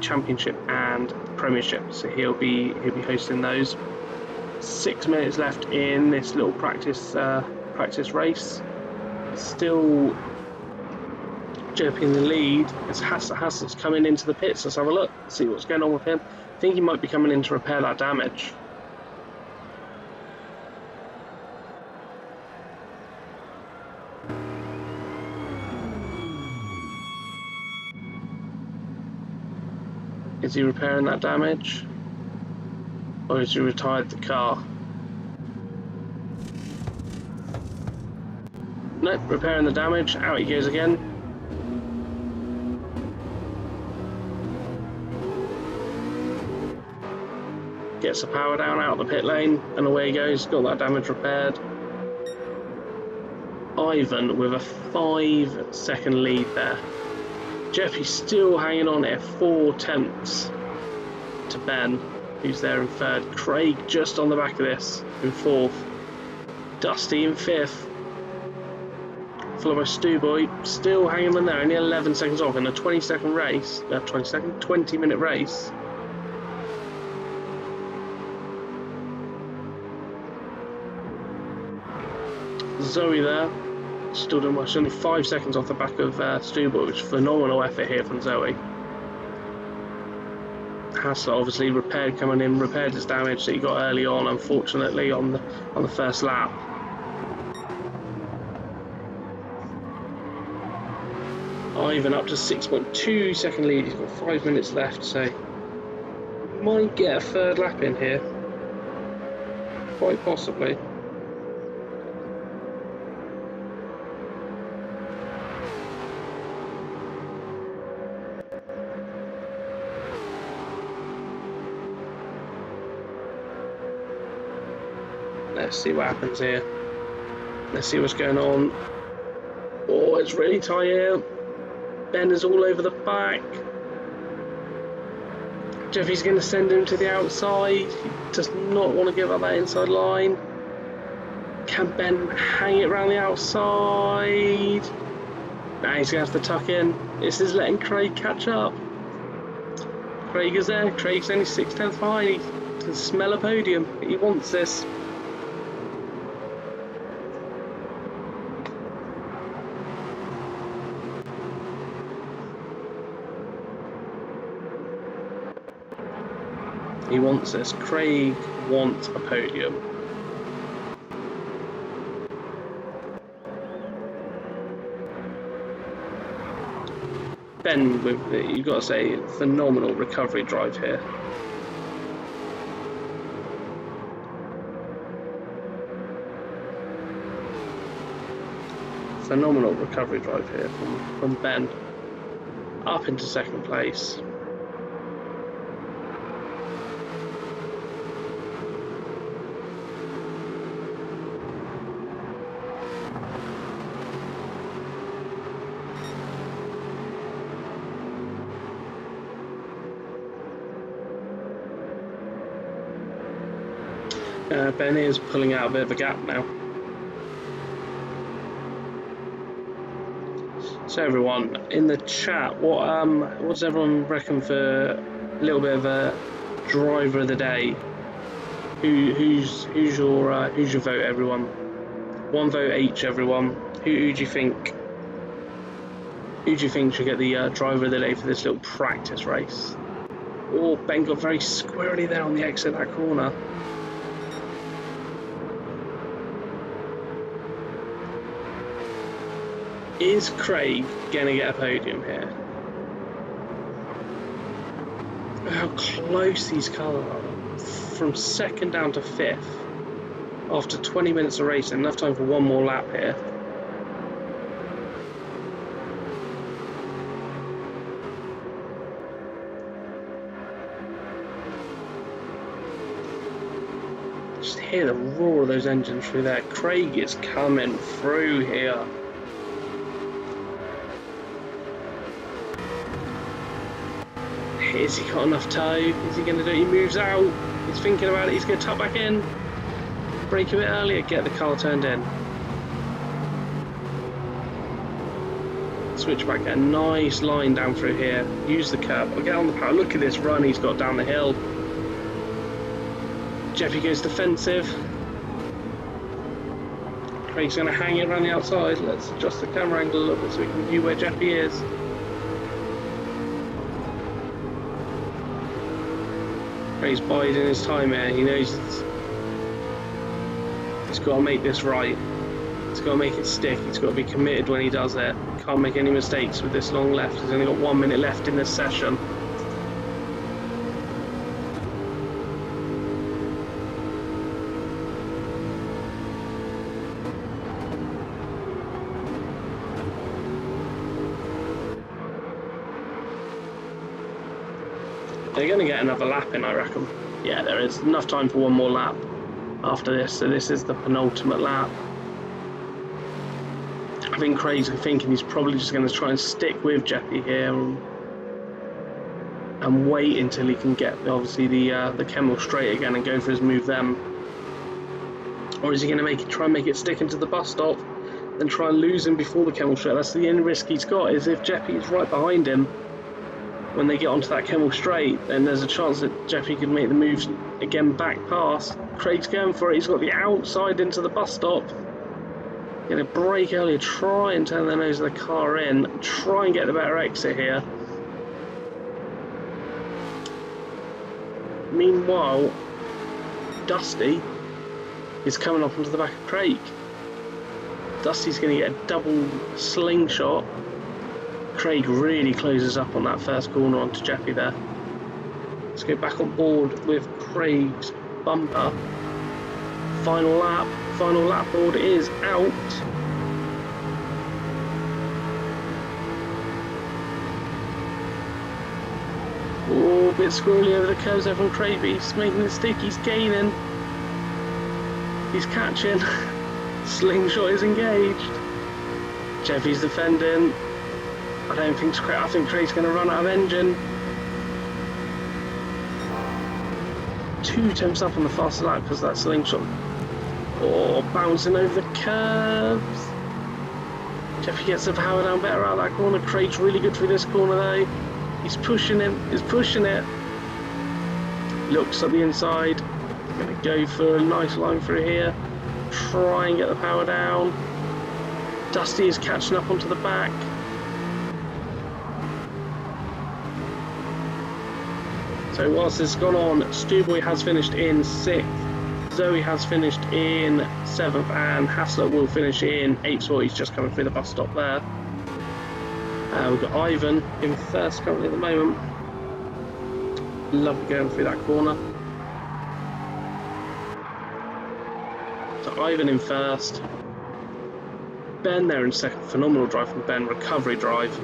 Championship and the Premiership. So he'll be hosting those. 6 minutes left in this little practice race. Still Jeppy in the lead. It's Hasselt's coming into the pits. Let's have a look, see what's going on with him. I think he might be coming in to repair that damage. Is he repairing that damage? Or has he retired the car? Nope, repairing the damage. Out he goes again. Gets the power down out of the pit lane, and away he goes. Got that damage repaired. Ivan with a 5-second lead there. Jeppy's still hanging on here, 4 tenths to Ben, who's there in 3rd. Craig just on the back of this in 4th. Dusty in 5th. Followed by Stewboy, still hanging on there, only 11 seconds off in a 20-second race. 20-minute race. Zoe there. Still doing much, only 5 seconds off the back of Stewboy, which is phenomenal effort here from Zoe. Hassler obviously repaired his damage that he got early on, unfortunately, on the first lap. Ivan up to 6.2 second lead. He's got 5 minutes left, so might get a 3rd lap in here, quite possibly. Let's see what happens here. Let's see what's going on. Oh, it's really tight here. Ben is all over the back. Jeffy's going to send him to the outside. He does not want to give up that inside line. Can Ben hang it around the outside? Now he's going to have to tuck in. This is letting Craig catch up. Craig is there. Craig's only 6 tenths behind. He can smell a podium. He wants this. He wants this. Craig wants a podium. Ben, with you've got to say, phenomenal recovery drive here. Phenomenal recovery drive here from Ben. Up into second place. Ben is pulling out a bit of a gap now. So everyone, in the chat, what does everyone reckon for a little bit of a driver of the day? Who's your vote, everyone? One vote each, everyone. Who do you think? Who do you think should get the driver of the day for this little practice race? Oh, Ben got very squarely there on the exit of that corner. Is Craig going to get a podium here? How close these cars are. From second down to fifth. After 20 minutes of racing, enough time for one more lap here. Just hear the roar of those engines through there. Craig is coming through here. Has he got enough toe? Is he going to do it? He moves out. He's thinking about it. He's going to tuck back in. Brake a bit earlier. Get the car turned in. Switch back. Get a nice line down through here. Use the curb. I'll get on the power. Look at this run he's got down the hill. Jeffy goes defensive. Craig's going to hang it around the outside. Let's adjust the camera angle a little bit so we can view where Jeffy is. He's biding his time here. He knows he's got to make this right. He's got to make it stick. He's got to be committed when he does it. Can't make any mistakes with this long left. He's only got 1 minute left in this session. They're going to get another lap in, I reckon. Yeah, there is enough time for one more lap after this, so this is the penultimate lap. I think Craig's thinking he's probably just going to try and stick with Jeffy here and wait until he can get, obviously, the Kemmel straight again and go for his move then. Or is he going to try and make it stick into the bus stop, then try and lose him before the Kemmel straight? That's the only risk he's got, is if Jeffy is right behind him. When they get onto that Kemmel straight, then there's a chance that Jeffy could make the moves again back past. Craig's going for it. He's got the outside into the bus stop. Going to brake earlier, try and turn the nose of the car in, try and get the better exit here. Meanwhile, Dusty is coming up onto the back of Craig. Dusty's going to get a double slingshot. Craig really closes up on that first corner onto Jeffy there. Let's go back on board with Craig's bumper. Final lap board is out. Oh, a bit squirrely over the curves there from Craig, but he's making it stick, he's gaining. He's catching. Slingshot is engaged. Jeffy's defending. I think Craig's going to run out of engine. 2 temps up on the faster lap because that slingshot. Oh, bouncing over the curves. Jeffy gets the power down better out of that corner. Craig's really good through this corner though. He's pushing him. He's pushing it. Looks at the inside. Going to go for a nice line through here. Try and get the power down. Dusty is catching up onto the back. So whilst this has gone on, Stewboy has finished in 6th, Zoe has finished in 7th, and Haslett will finish in 8th, so he's just coming through the bus stop there. We've got Ivan in first currently at the moment. Lovely going through that corner. So Ivan in first. Ben there in second. Phenomenal drive from Ben. Recovery drive.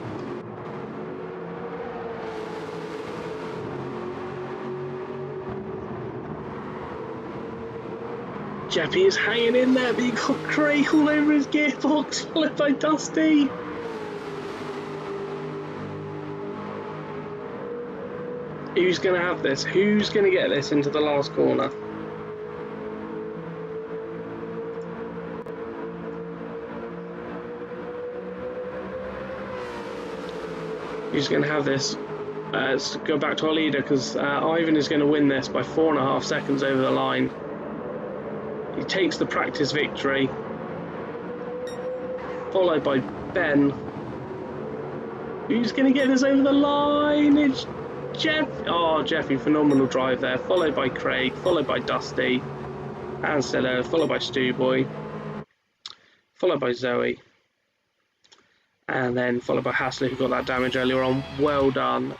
Jeppy is hanging in there, but you got Craig all over his gearbox, followed by Dusty. Who's going to have this? Who's going to get this into the last corner? Who's going to have this? Let's go back to our leader, because Ivan is going to win this by 4.5 seconds over the line. He takes the practice victory, followed by Ben. Who's going to get this over the line? It's Jeff. Oh, Jeffy, phenomenal drive there, followed by Craig, followed by Dusty, and Stella, followed by Stu Boy, followed by Zoe, and then followed by Hasley, who got that damage earlier on. Well done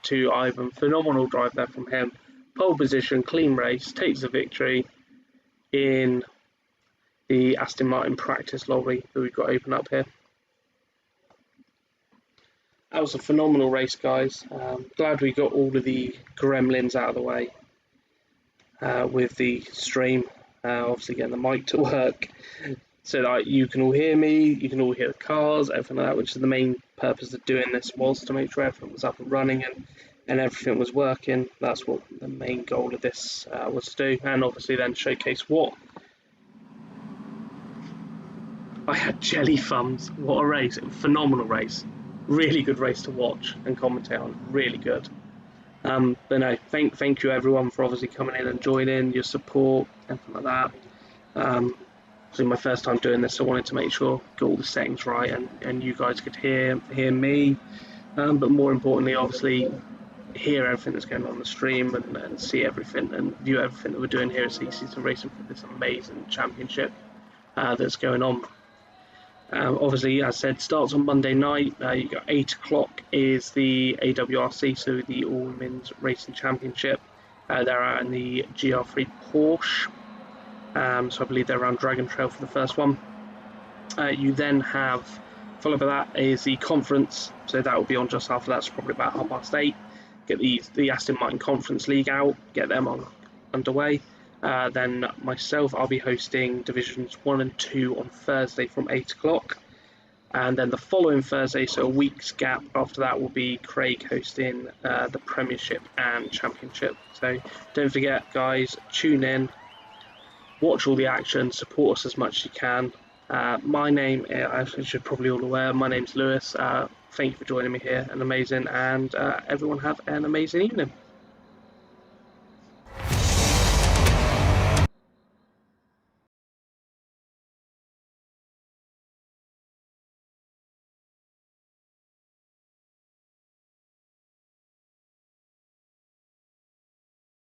to Ivan. Phenomenal drive there from him. Pole position, clean race, takes the victory in the Aston Martin practice lorry that we've got open up here. That was a phenomenal race, guys. Glad we got all of the gremlins out of the way with the stream. Obviously getting the mic to work so that you can all hear me, you can all hear the cars, everything like that, which is the main purpose of doing this, was to make sure everything was up and running and everything was working. That's what the main goal of this was to do, and obviously then showcase what I had. Jelly thumbs. What a race. Phenomenal race. Really good race to watch and commentate on. Really good. But no, thank you everyone for obviously coming in and joining, your support, everything like that. It's my first time doing this, so I wanted to make sure got all the settings right and you guys could hear me. But more importantly, obviously, hear everything that's going on the stream and see everything and view everything that we're doing here at CC2 Racing for this amazing championship that's going on. Obviously, as I said, starts on Monday night. You got 8 o'clock is the AWRC, so the All Women's Racing Championship. They're out in the GR3 Porsche. So I believe they're around Dragon Trail for the first one. You then have, followed by that is the conference, so that will be on just after that, so probably about 8:30. Get the Aston Martin Conference League out, get them underway. Then myself, I'll be hosting Divisions 1 and 2 on Thursday from 8 o'clock. And then the following Thursday, so a week's gap after that, will be Craig hosting the Premiership and Championship. So don't forget, guys, tune in, watch all the action, support us as much as you can. My name, as you should probably all aware, my name's Lewis. Thank you for joining me here, and everyone have an amazing evening.